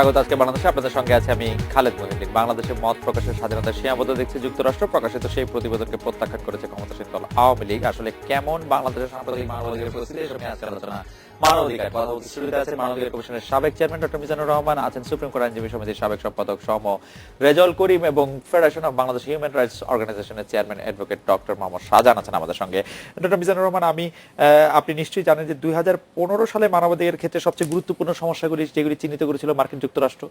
স্বাগত আজকে বাংলাদেশে। আপনাদের সঙ্গে আছে আমি খালেদ মহিউদ্দিন। বাংলাদেশের মত প্রকাশের স্বাধীনতা সীমাবদ্ধ দেখছে যুক্তরাষ্ট্র। প্রকাশিত সেই প্রতিবেদনকে প্রত্যাখ্যান করেছে ক্ষমতাসীন দল আওয়ামী লীগ। আসলে কেমন বাংলাদেশের সাম্প্রতিক মানবাধিকার পরিস্থিতি, এসব নিয়ে আজকে আলোচনা। মানবাধিকার কথা বলতে শুরুতে আছে মানবাধিকার কমিশনের সাবেক চেয়ারম্যান ডক্টর মিজানুর রহমান, আছেন সুপ্রিম কোর্ট আইনজীবী সমিতির সাবেক সম্পাদক সম রেজাউল করিম এবং federation of Bangladesh human rights অর্গানাইজেশনের chairman advocate doctor Mohammad Shahjahan আছেন আমাদের সঙ্গে। ডক্টর মিজানুর রহমান, আপনি নিশ্চয়ই জানেন যে 2015 সালে মানবাধিকারের ক্ষেত্রে সবচেয়ে গুরুত্বপূর্ণ সমস্যাগুলি যেগুলি চিহ্নিত করেছিল মার্কিন যুক্তরাষ্ট্র,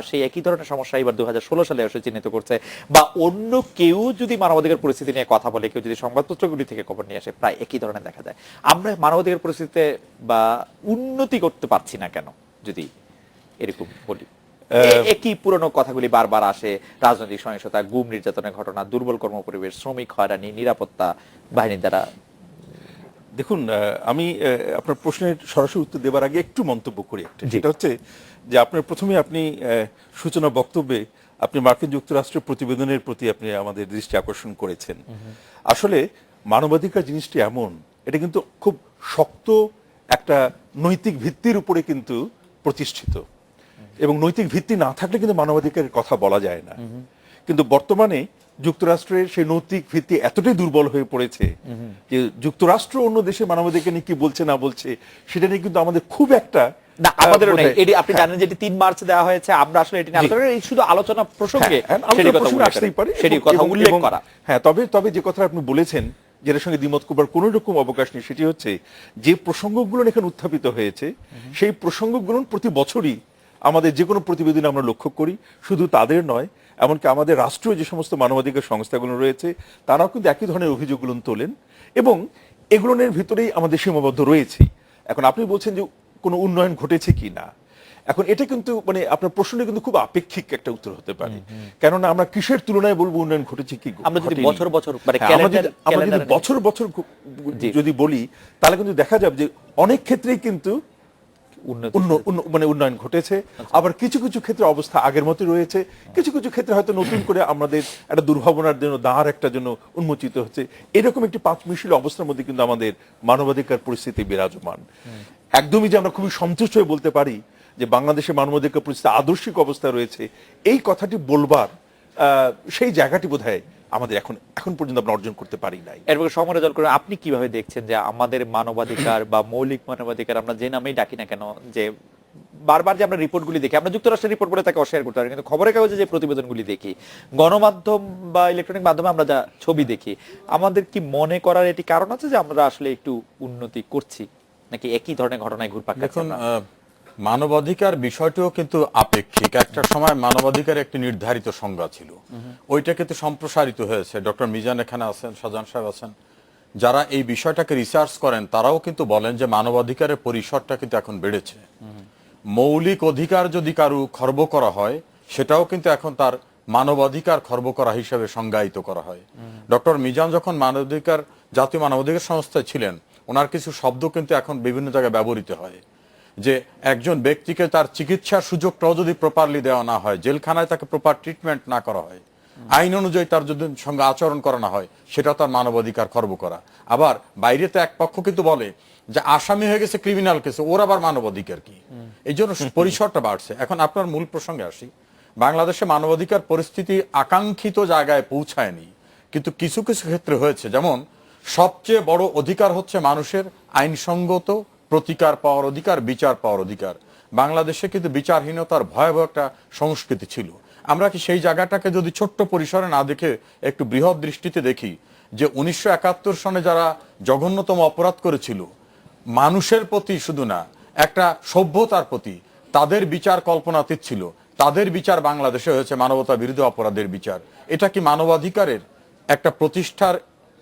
সেই একই ধরনের সমস্যা এবার 2016 সালে এসে চিহ্নিত করছে। বা অন্য কেউ যদি মানবাধিকার পরিস্থিতি নিয়ে কথা বলে, কেউ যদি সংবাদপত্রগুলি থেকে খবর নিয়ে আসে, প্রায় একই ধরনের দেখা যায়। আমরা মানবাধিকার পরিস্থিতিতে বা উন্নতি করতে পারছি না কেন, যদি এরকম বলি? একই পুরনো কথাগুলি বারবার আসে, রাজনৈতিক সহিংসতা, গুম নির্যাতনের ঘটনা, দুর্বল কর্মপরিবেশ, শ্রমিক হয়রানি, নিরাপত্তা বাহিনীর দ্বারা। দেখুন, আমি আপনার প্রশ্নের সরাসরি উত্তর দেওয়ার আগে একটু মন্তব্য করি একটা, যেটা হচ্ছে যে আপনার প্রথমে আপনি সূচনা বক্তব্যে আপনি মার্কিন যুক্তরাষ্ট্রের প্রতিবেদনের প্রতি আপনি আমাদের দৃষ্টি আকর্ষণ করেছেন। আসলে মানবাধিকার জিনিসটি এমন, এটা কিন্তু খুব শক্ত একটা নৈতিক ভিত্তির উপরে কিন্তু প্রতিষ্ঠিত, এবং নৈতিক ভিত্তি না থাকলে কিন্তু মানবাধিকারের কথা বলা যায় না। কিন্তু বর্তমানে যুক্তরাষ্ট্রের সেই নৈতিক ভিত্তি এতটাই দুর্বল হয়ে পড়েছে যে যুক্তরাষ্ট্র অন্য দেশে মানবাধিকার নিয়ে কি বলছে না বলছে সেটা নিয়ে কিন্তু আমাদের খুব একটা না, আমাদেরও নাই। এটি আপনি জানেন যে 3 মার্চ দেওয়া হয়েছে, আমরা আসলে এটি নিয়ে আলোচনা করি, শুধু আলোচনা প্রসঙ্গে আসতেই পারে সেটি কথা উল্লেখ করা। হ্যাঁ, তবে যে কথা আপনি বলেছেন যেটার সঙ্গে দ্বিমত করবার কোনো রকম অবকাশ নেই, সেটি হচ্ছে যে প্রসঙ্গগুলো এখানে উত্থাপিত হয়েছে সেই প্রসঙ্গগুলো প্রতি বছরই আমাদের যে কোনো প্রতিবেদনে আমরা লক্ষ্য করি। শুধু তাদের নয়, এমনকি আমাদের রাষ্ট্রীয় যে সমস্ত মানবাধিকার সংস্থাগুলো রয়েছে তারাও কিন্তু একই ধরনের অভিযোগগুলো তোলেন, এবং এগুলোর ভিতরেই আমাদের সীমাবদ্ধ রয়েছে। এখন আপনি বলছেন যে কোনো উন্নয়ন ঘটেছে কি না, এখন এটা কিন্তু মানে আপনার প্রশ্নটা কিন্তু খুব আপেক্ষিক একটা উত্তর হতে পারে। কেননা আমরা কিসের তুলনায় বলবো উন্নয়ন ঘটেছে কি? আমরা যদি বছর বছর যদি বলি তাহলে কিন্তু দেখা যাবে যে অনেক ক্ষেত্রেই কিন্তু উন্নয়ন ঘটেছে, আবার কিছু কিছু ক্ষেত্রে অবস্থা আগের মতো রয়েছে, কিছু কিছু ক্ষেত্রে হয়তো নতুন করে আমাদের একটা দুর্ভাবনার জন্য দ্বার একটা জন্য উন্মোচিত হচ্ছে। এরকম একটি পাঁচমিশীল অবস্থার মধ্যে কিন্তু আমাদের মানবাধিকার পরিস্থিতি বিরাজমান। একদমই যে আমরা খুবই সন্তুষ্ট হয়ে বলতে পারি যে বাংলাদেশের মানবাধিকার পরিস্থিতি আদর্শিক অবস্থায় রয়েছে, এই কথাটি বলবার সেই জায়গাটি বোধহয় আমাদের এখন পর্যন্ত আমরা অর্জন করতে পারি নাই। এরপর সমরেজল করে আপনি কিভাবে দেখছেন যে আমাদের মানবাধিকার বা মৌলিক মানবাধিকার, আমরা যে নামেই ডাকি না কেন, যে বারবার যে আমরা রিপোর্টগুলি দেখি, আমরা যুক্তরাষ্ট্রের রিপোর্ট বলে তাকে অস্বীকার করতে পারি, কিন্তু খবরের কাগজে যে প্রতিবেদনগুলি দেখি, গণমাধ্যম বা ইলেকট্রনিক মাধ্যমে আমরা যা ছবি দেখি, আমাদের কি মনে করার এটি কারণ আছে যে আমরা আসলে একটু উন্নতি করছি, নাকি একই ধরনের ঘটনায় ঘুরপাক খাচ্ছে? মানবাধিকার বিষয়টিও কিন্তু আপেক্ষিক। একটা সময় মানবাধিকার একটি নির্ধারিত সংজ্ঞা ছিল, ওইটা কিন্তু সম্প্রসারিত হয়েছে। ডক্টর মিজান এখানে আছেন, শাহজাহান সাহেব আছেন, যারা এই বিষয়টাকে রিসার্চ করেন তারাও কিন্তু বলেন যে মানবাধিকারের পরিসরটা কিন্তু এখন বেড়েছে। মৌলিক অধিকার যদি কারো খর্ব করা হয় সেটাও কিন্তু এখন তার মানবাধিকার খর্ব করা হিসেবে সংজ্ঞায়িত করা হয়। ডক্টর মিজান যখন জাতীয় মানবাধিকার সংস্থায় ছিলেন, ওনার কিছু শব্দ কিন্তু এখন বিভিন্ন জায়গায় ব্যবহৃত হয়, যে একজন ব্যক্তিকে তার চিকিৎসার সুযোগটাও যদি প্রপারলি দেওয়া না হয়, জেলখানায় তাকে প্রপার ট্রিটমেন্ট না করা হয়, আইন অনুযায়ী তার যদি সঙ্গে আচরণ করা না হয়, সেটা তার মানবাধিকার খর্ব করা। আবার বাইরে তো এক পক্ষ কিন্তু বলে যে আসামি হয়ে গেছে ক্রিমিনাল কেসে, ওর আবার মানবাধিকার কি? এই জন্য পরিসরটা বাড়ছে। এখন আপনার মূল প্রসঙ্গে আসি। বাংলাদেশে মানবাধিকার পরিস্থিতি আকাঙ্ক্ষিত জায়গায় পৌঁছায়নি, কিন্তু কিছু কিছু ক্ষেত্রে হয়েছে। যেমন সবচেয়ে বড় অধিকার হচ্ছে মানুষের আইনসঙ্গত প্রতিকার পাওয়ার অধিকার, বিচার পাওয়ার অধিকার। বাংলাদেশে কিন্তু বিচারহীনতার ভয়াবহ একটা সংস্কৃতি ছিল। আমরা কি সেই জায়গাটাকে যদি ছোট্ট পরিসরে না দেখে একটু বৃহৎ দৃষ্টিতে দেখি, যে 1971 সনে যারা জঘন্যতম অপরাধ করেছিল, মানুষের প্রতি শুধু না, একটা সভ্যতার প্রতি, তাদের বিচার কল্পনাতীত ছিল। তাদের বিচার বাংলাদেশে হয়েছে মানবতা বিরোধী অপরাধের বিচার। এটা কি মানবাধিকারের একটা প্রতিষ্ঠার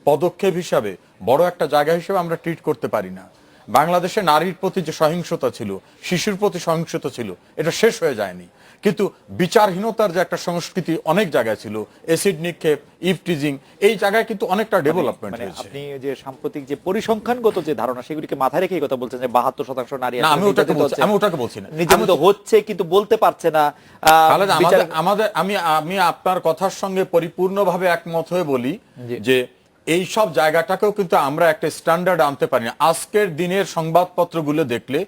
পদক্ষেপ হিসাবে, বড় একটা জায়গা হিসেবে আমরা ট্রিট করতে পারি না? বাংলাদেশে নারীর প্রতি যে সহিংসতা ছিল, শিশুর প্রতি সহিংসতা ছিল, এটা শেষ হয়ে যায়নি। কিন্তু বিচারহীনতার যে একটা সংস্কৃতি অনেক জায়গায় ছিল, অ্যাসিড নিক্ষেপ, ইভটিজিং, এই জায়গায় কিন্তু অনেকটা ডেভেলপমেন্ট হয়েছে। আপনি যে সাম্প্রতিক যে পরিসংখ্যানগত যে ধারণা, সেগুলিকে মাথায় রেখে কথা বলছেন যে 72% নারী, আমি ওটাকে বলছি না, নির্যাতিত হচ্ছে কিন্তু বলতে পারছে না। আমি আপনার কথার সঙ্গে পরিপূর্ণভাবে একমত হয়ে বলি যে এই সব জায়গাটাকেও কিন্তু আমরা একটা স্ট্যান্ডার্ড আনতে পারি না। আজকের দিনের সংবাদপত্রগুলো দেখলে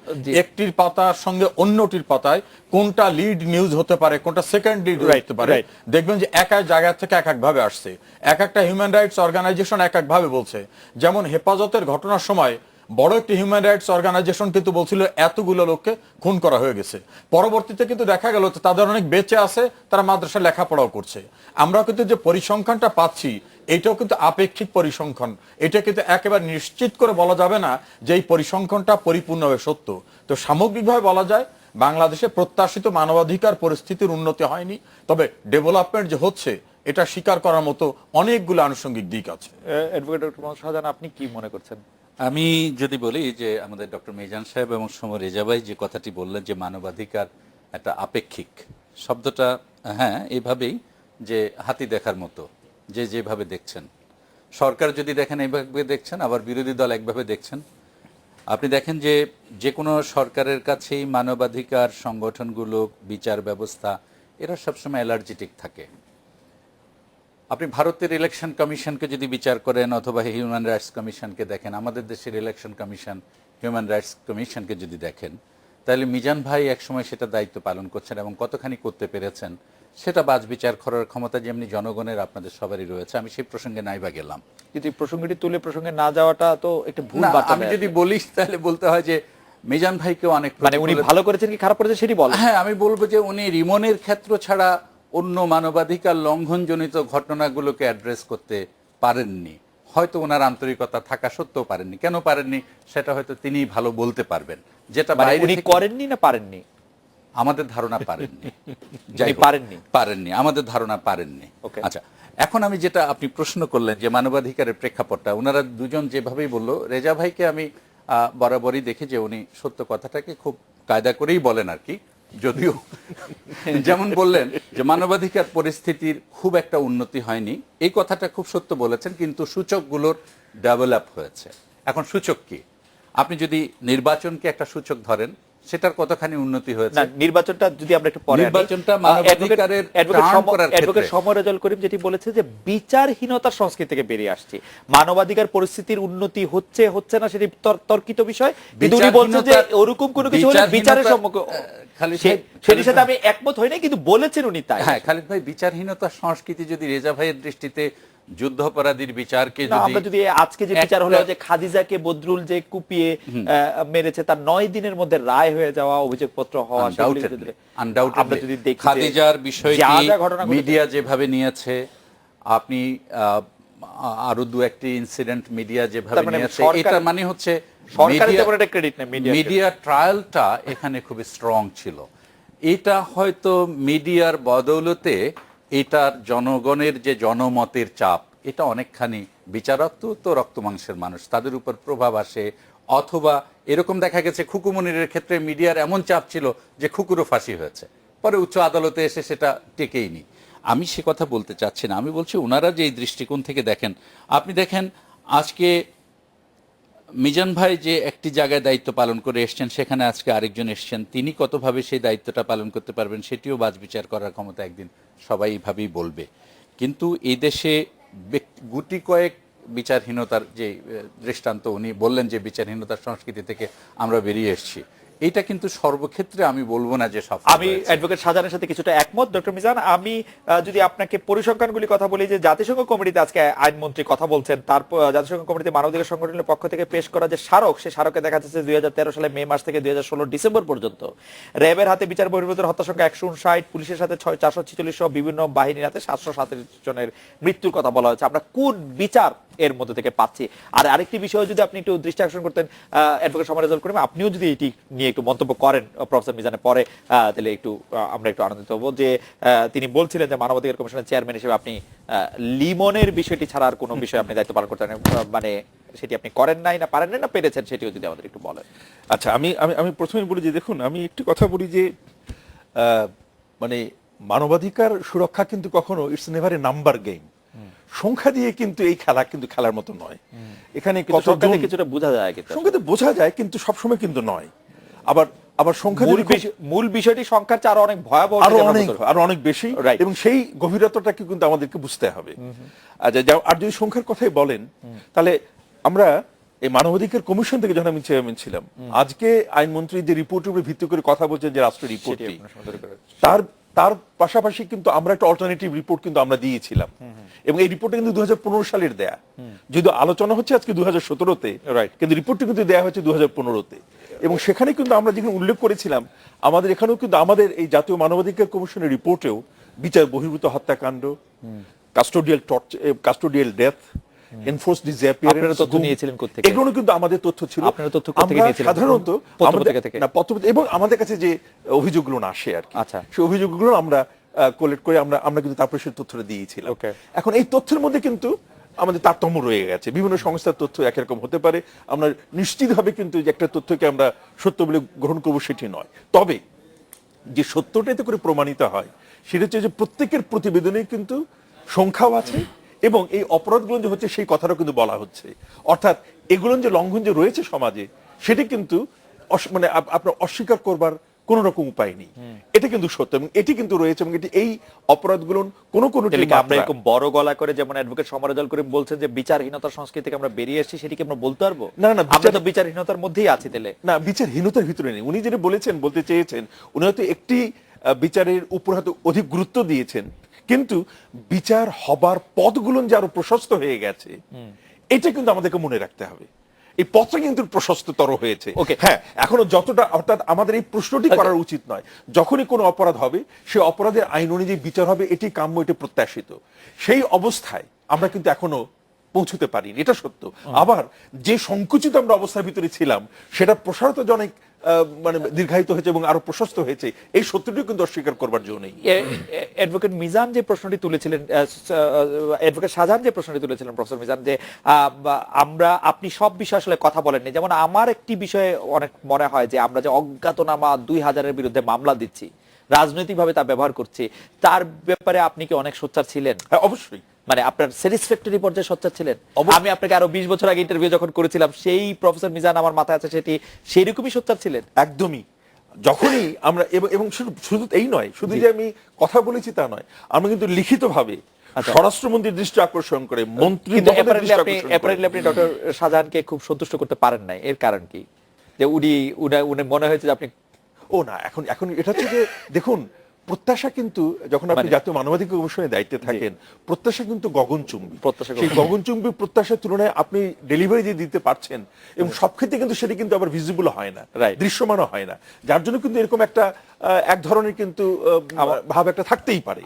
একটির পাতার সঙ্গে অন্যটির পাতায় কোনটা লিড নিউজ হতে পারে, কোনটা সেকেন্ড লিড হতে পারে, দেখবেন যে এক এক জায়গা থেকে এক এক ভাবে আসছে। এক একটা হিউম্যান রাইটস অর্গানাইজেশন এক এক ভাবে বলছে। যেমন হেফাজতের ঘটনার সময় বড় একটি হিউম্যান রাইটস অর্গানাইজেশন কিন্তু বলছিল এতগুলো লোককে খুন করা হয়ে গেছে। পরবর্তীতে কিন্তু দেখা গেল তাদের অনেক বেঁচে আছে, তারা মাদ্রাসায় লেখাপড়াও করছে। আমরা কিন্তু যে পরিসংখ্যানটা পাচ্ছি এটাও কিন্তু আপেক্ষিক পরিসংখ্যান। এটা কিন্তু একেবারে নিশ্চিত করে বলা যাবে না যে এই পরিসংখ্যানটা পরিপূর্ণভাবে সত্য। তো সামগ্রিকভাবে বলা যায় বাংলাদেশে প্রত্যাশিত মানবাধিকার পরিস্থিতির উন্নতি হয়নি, তবে ডেভেলপমেন্ট যে হচ্ছে এটা স্বীকার করার মতো অনেকগুলো আনুষঙ্গিক দিক আছে। অ্যাডভোকেট ডক্টর মোহাম্মদ শাহজাহান, আপনি কি মনে করছেন? আমি যদি বলি যে আমাদের ডক্টর মিজান সাহেব এবং সমর রেজা ভাই যে কথাটি বললেন যে মানবাধিকার একটা আপেক্ষিক শব্দটা, হ্যাঁ এইভাবেই যে হাতি দেখার মতো, যে যেভাবে দেখছেন, সরকার যদি দেখেন এইভাবে দেখছেন, আবার বিরোধী দল একভাবে দেখছেন। আপনি দেখেন যে যে কোনো সরকারের কাছেই মানবাধিকার সংগঠনগুলো, বিচার ব্যবস্থা, এরা সবসময় অ্যালার্জেটিক থাকে। আপনি ভারতের ইলেকশন কমিশনকে যদি বিচার করেন অথবা হিউম্যান রাইটস কমিশনকে দেখেন, আমাদের দেশের ইলেকশন কমিশন, হিউম্যান রাইটস কমিশনকে যদি দেখেন, তাহলে মিজান ভাই একসময় সেটা দায়িত্ব পালন করছেন এবং কতখানি করতে পেরেছেন সেটা বাজ বিচার করার ক্ষমতা যেমনি জনগণের আপনাদের সবারই রয়েছে। আমি সেই প্রসঙ্গে নাইবা গেলাম, কিন্তু এই প্রসঙ্গটি তুলে প্রসঙ্গে না যাওয়াটা তো একটু ভুল না, বার্তা। আমি যদি বলি তাহলে বলতে হয় যে মিজান ভাইকেও অনেক মানে উনি ভালো করেছেন কি খারাপ করেছেন সেটি বলেন। হ্যাঁ, আমি বলবো যে উনি রিমনের ক্ষেত্র ছাড়া অন্য মানবাধিকার লঙ্ঘনজনিত ঘটনাগুলোকে অ্যাড্রেস করতে পারেননি। হয়তো ওনার আন্তরিকতা থাকা সত্ত্বেও পারেননি। কেন পারেননি সেটা হয়তো তিনি ভালো বলতে পারবেন। যেটা মানে বাইরে উনি থেকে করেননি না পারেননি? আমাদের ধারণা পারেননি। উনি পারেননি? পারেননি, আমাদের ধারণা পারেননি। Okay. আচ্ছা, এখন আমি যেটা আপনি প্রশ্ন করলেন যে মানবাধিকারের প্রেক্ষাপটটা, ওনারা দুজন যেভাবেই বললো, রেজা ভাইকে আমি বরাবরই দেখি যে উনি সত্য কথাটাকে খুব কায়দা করেই বলেন আর কি। যদিও যেমন বললেন যে মানবাধিকার পরিস্থিতির খুব একটা উন্নতি হয়নি, এই কথাটা খুব সত্য বলেছেন, কিন্তু সূচকগুলোর ডেভেলপ হয়েছে। এখন সূচক কি? আপনি যদি নির্বাচনকে একটা সূচক ধরেন, সেটার কতখানি উন্নতি হয়েছে? না, নির্বাচনটা যদি আমরা একটু পরে নির্বাচনটা মানবাধিকারের টার্ন করার ক্ষেত্রে অ্যাডভোকেট সমর রেজাউল করিম যেটি বলেছে যে বিচারহীনতার সংস্কৃতি থেকে বেরিয়ে আসছে, মানবাধিকার পরিস্থিতির উন্নতি হচ্ছে হচ্ছে না সেটি তর্কিত বিষয়, কিন্তু উনি বলছেন যে ওরকম কোনো কিছু হলে বিচারের সম্মুখীন, সেটির সাথে আমি একমত হই না, কিন্তু বলেছেন উনি তাই। হ্যাঁ, খালিদ ভাই, বিচারহীনতার সংস্কৃতি যদি রেজা ভাইয়ের দৃষ্টিতে যুদ্ধাপরাধীর বিচারকে আমরা যদি আজকে যে বিচার হলো যে খাদিজাকে বদরুল যে কুপিয়ে মেরেছে তার 9 দিনের মধ্যে রায় হয়ে যাওয়া, অভিযোগপত্র হওয়া, আমরা যদি দেখি খাদিজার বিষয়টি মিডিয়া যেভাবে নিয়েছে, আপনি আরো দু একটি ইনসিডেন্ট মিডিয়া যেভাবে নিয়েছে, এটা মানে হচ্ছে সরকারের তেমন একটা ক্রেডিট নেই। মিডিয়া ট্রায়ালটা এখানে খুব স্ট্রং ছিল। এটা হয়তো মিডিয়ার বদৌলতে এটার জনগণের যে জনমতের চাপ, এটা অনেকখানি, বিচারক তো রক্ত মাংসের মানুষ, তাদের উপর প্রভাব আসে। অথবা এরকম দেখা গেছে খুকু মনিরের ক্ষেত্রে মিডিয়ার এমন চাপ ছিল যে খুকুরও ফাঁসি হয়েছে, পরে উচ্চ আদালতে এসে সেটা টেকেইনি। আমি সে কথা বলতে চাচ্ছি না, আমি বলছি ওনারা যে এই দৃষ্টিকোণ থেকে দেখেন। আপনি দেখেন আজকে মিজান ভাই যে একটি জায়গায় দায়িত্ব পালন করে এসছেন, সেখানে আজকে আরেকজন এসছেন, তিনি কতভাবে সেই দায়িত্বটা পালন করতে পারবেন সেটিও বাজ বিচার করার ক্ষমতা একদিন সবাই এইভাবেই বলবে। কিন্তু এই দেশে গুটি কয়েক বিচারহীনতার যে দৃষ্টান্ত উনি বললেন যে বিচারহীনতার সংস্কৃতি থেকে আমরা বেরিয়ে এসেছি, এটা কিন্তু সর্বক্ষেত্রে আমি বলবো না যে সফল। আমি অ্যাডভোকেট শাহজাহানের সাথে কিছুটা একমত ডক্টর মিজান। আমি যদি আপনাকে পরিসংখ্যানগুলি কথা বলি, যে জাতিসংঘ কমিটিতে আজকে আইনমন্ত্রী কথা বলছেন, তারপর জাতিসংঘ কমিটিতে মানবাধিকার সংগঠনের পক্ষ থেকে পেশ করা যে স্মারক, সেই স্মারকে দেখা যাচ্ছে 2013 সালে মে মাস থেকে 2016 ডিসেম্বর পর্যন্ত র্যাবের হাতে বিচার বহির্ভূত হত্যা সংখ্যা 159, পুলিশের সাথে 446 সহ বিভিন্ন বাহিনীর হাতে 737 জনের মৃত্যুর কথা বলা হয়েছে। আমরা কোন বিচার এর মধ্যে থেকে পাচ্ছি? আর আরেকটি বিষয় যদি আপনি একটু দৃষ্টি আকর্ষণ করতেন অ্যাডভোকেট সমর রেজাউল করিম, আপনিও যদি এটি নিয়ে একটু মন্তব্য করেন প্রফেসর মিজানের পরে, তাহলে একটু আমরা একটু আনন্দিত হব। যে তিনি বলছিলেন যে মানবাধিকার কমিশনের চেয়ারম্যান হিসেবে আপনি লিমনের বিষয়টি ছাড়া আর কোনো বিষয় আপনি দায়িত্ব পালন করতেন, মানে সেটি আপনি করেন নাই না পারেন না পেরেছেন, সেটিও যদি আমাদের একটু বলেন। আচ্ছা, আমি প্রথমে বলি যে দেখুন, আমি একটু কথা বলি যে মানে মানবাধিকার সুরক্ষা কিন্তু কখনো it's never a number game. সংখ্যা দিয়ে কিন্তু এই খেলা কিন্তু খেলার মতো নয়। এখানে কিছুটা বোঝা যায়, সংখ্যাতে বোঝা যায়, কিন্তু সবসময় কিন্তু নয়। আবার আবার সংখ্যা যদি খুব- মূল বিষয়টি সংখ্যার চেয়ে আরো অনেক ভয়াবহ আরো অনেক বেশি, Right. এবং সেই গভীরতাটাকে কিন্তু আমাদেরকে বুঝতে হবে। আচ্ছা, আর যদি সংখ্যার কথাই বলেন, তাহলে আমরা এই মানবাধিকার কমিশন থেকে যখন আমি চেয়ারম্যান ছিলাম, আজকে আইনমন্ত্রী যে রিপোর্টের উপর ভিত্তি করে কথা বলছেন যে রাষ্ট্র রিপোর্টটি, তার তার পাশাপাশি কিন্তু আমরা একটা অল্টারনেটিভ রিপোর্ট কিন্তু আমরা দিয়েছিলাম, এবং এই রিপোর্টটা কিন্তু 2015 সালের দেয়া, যদিও আলোচনা হচ্ছে আজকে 2017-তে, কিন্তু রিপোর্টটি কিন্তু দেয়া হয়েছে 2015-তে। এবং সেখানে কিন্তু আমরা যেখানে উল্লেখ করেছিলাম, আমাদের এখানেও কিন্তু আমাদের এই জাতীয় মানবাধিকার কমিশনের রিপোর্টেও বিচার বহির্ভূত হত্যাকাণ্ড, কাস্টোডিয়াল ডেথ, এনফোর্স আপনারা তথ্য নিয়েছিলেন কোত্থেকে? এগুলো কিন্তু আমাদের তথ্য ছিল। আপনারা তথ্য কোত্থেকে আমরা নিয়েছিলেন? সাধারণত পত্র-পত্রিকা থেকে? না, এবং আমাদের কাছে যে অভিযোগগুলো আসে আর কি, আচ্ছা। সেই অভিযোগগুলো আমরা কালেক্ট করে আমরা কিন্তু তারপরে সেই তথ্যটা দিয়েছিলাম। Okay. এখন এই তথ্যের মধ্যে কিন্তু আমাদের তারতম্য রয়ে গেছে, বিভিন্ন সংস্থার তথ্য একরকম হতে পারে, আমরা নিশ্চিতভাবে কিন্তু যে একটা তথ্যকে আমরা সত্য বলে গ্রহণ করবো সেটি নয়। তবে যে সত্যটা এতে করে প্রমাণিত হয় সেটা হচ্ছে যে প্রত্যেকের প্রতিবেদনে কিন্তু সংখ্যাও আছে, এবং এই অপরাধগুলো যে হচ্ছে সেই কথাটাও কিন্তু বলা হচ্ছে। অর্থাৎ এগুলো যে লঙ্ঘন যে রয়েছে সমাজে, সেটি কিন্তু মানে আপনার অস্বীকার করবার কোন রকম উপায় নেই, এটা কিন্তু সত্য, এবং এটি কিন্তু রয়েছে, এবং এটি এই অপরাধগুলো কোনো আমরা এরকম বড় গলা করে যেমন অ্যাডভোকেট সমরজল করে বলছেন যে বিচারহীনতার সংস্কৃতি থেকে আমরা বেরিয়ে এসেছি, সেটি কি আমরা বলতে পারবো? না, আমরা তো বিচারহীনতার মধ্যেই আছি। তাহলে না, বিচারহীনতার ভিতরে নেই। উনি যেটা বলতে চেয়েছেন, উনি হয়তো একটি বিচারের উপর হয়তো অধিক গুরুত্ব দিয়েছেন, কিন্তু বিচার হবার পথগুলো যে আরো প্রশস্ত হয়ে গেছে, এটা কিন্তু আমাদেরকে মনে রাখতে হবে। এই পথটা কিন্তু প্রশস্ততর হয়েছে। Okay. হ্যাঁ, এখনো যতটা, অর্থাৎ আমাদের এই প্রশ্নটি করার উচিত নয়, যখনই কোনো অপরাধ হবে সে অপরাধের আইন অনুযায়ী বিচার হবে, এটি কাম্য, এটি প্রত্যাশিত। সেই অবস্থায় আমরা কিন্তু এখনো পৌঁছতে পারিনি, এটা সত্য। আবার যে সংকুচিত আমরা অবস্থার ভিতরে ছিলাম, সেটা প্রসারিত অনেক মানে দীর্ঘায়িত হয়েছে এবং আরো প্রশস্ত হয়েছে, এই সত্যটি কিন্তু অস্বীকার করবার জন্য নেই। অ্যাডভোকেট মিজান যে প্রশ্নটি তুলেছিলেন, অ্যাডভোকেট শাহজাহান যে প্রশ্নটি তুলেছিলেন, প্রফেসর মিজান, যে আপনি সব বিষয় আসলে কথা বলেননি। যেমন আমার একটি বিষয়ে অনেক মনে হয় যে আমরা যে অজ্ঞাতনামা 2000-এর বিরুদ্ধে মামলা দিচ্ছি, রাজনৈতিকভাবে তা ব্যবহার করছি, তার ব্যাপারে আপনি কি অনেক সোচ্চার ছিলেন? হ্যাঁ, অবশ্যই। মানে আপনার স্যাটিসফ্যাক্টরি পর্যায়ে সোচ্চার ছিলেন? আমি আপনাকে আরো 20 বছর আগে ইন্টারভিউ যখন করেছিলাম, সেই প্রফেসর মিজান আমার মাথায় আছে, সেটি সেই রকমই সোচ্চার ছিলেন? একদমই। যখনই আমরা, এবং শুধু এই নয়, শুধু যে আমি কথা বলেছি তা নয়, আমরা কিন্তু লিখিতভাবে স্বরাষ্ট্রমন্ত্রীর দৃষ্টি আকর্ষণ করে, মন্ত্রী আপনি ডক্টর শাহজাহানকে খুব সন্তুষ্ট করতে পারেন নাই, এর কারণ কি? যে উনি মনে হয়েছে যে আপনি না, এখন এটা হচ্ছে যে দেখুন, প্রত্যাশা কিন্তু যখন আপনি জাতীয় মানবাধিকার কমিশনের দায়িত্বে থাকেন, প্রত্যাশা কিন্তু গগনচুম্বী। সেই গগনচুম্বী প্রত্যাশার তুলনায় আপনি ডেলিভারি যে দিতে পারছেন, এবং সব ক্ষেত্রে কিন্তু সেটা কিন্তু আবার ভিজিবল হয় না, দৃশ্যমানও হয় না, যার জন্য কিন্তু এরকম একটা এক ধরনের কিন্তু ভাব একটা থাকতেই পারে।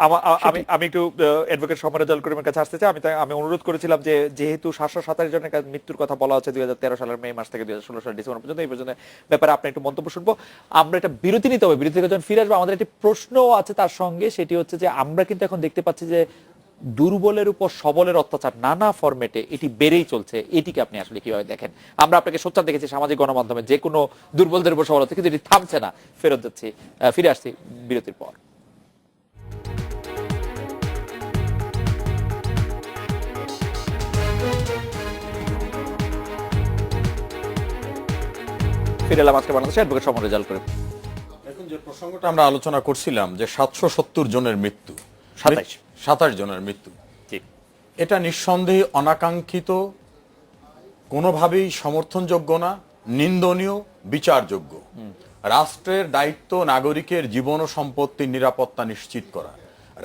আমি একটু অ্যাডভোকেট সমরজল করিমের কাছে আসতে চাই। আমি অনুরোধ করেছিলাম যে যেহেতু 727 জনের মৃত্যুর কথা বলা হচ্ছে 2013 সালের মে মাস থেকে 2016 সালের ডিসেম্বর পর্যন্ত, এই পর্যন্ত ব্যাপারে আপনি একটু মন্তব্য শুনবো। আমরা একটা বিরতি নিতে হবে, বিরতি থেকে যখন ফিরে আসবো আমাদের একটি প্রশ্ন আছে তার সঙ্গে, সেটি হচ্ছে যে আমরা কিন্তু এখন দেখতে পাচ্ছি যে দুর্বলের উপর সবলের অত্যাচার নানা ফরম্যাটে এটি বেড়েই চলছে। এটিকে আপনি আসলে কিভাবে দেখেন? আমরা আপনাকে সোচ্চার দেখেছি সামাজিক গণমাধ্যমে যে কোনো দুর্বলদের উপর সবল হচ্ছে, কিন্তু এটি থামছে না। ফিরে আসছি বিরতির পর। ফিরে এলাম আজকে বাংলাদেশে অ্যাডভোকেট সমরজল করিম। এখন যে প্রসঙ্গটা আমরা আলোচনা করছিলাম যে 770 জনের মৃত্যু, 27 জনের মৃত্যু, এটা নিঃসন্দেহে অনাকাঙ্ক্ষিত, কোনোভাবেই সমর্থনযোগ্য না, নিন্দনীয়, বিচারযোগ্য। রাষ্ট্রের দায়িত্ব নাগরিকের জীবন ও সম্পত্তির নিরাপত্তা নিশ্চিত করা।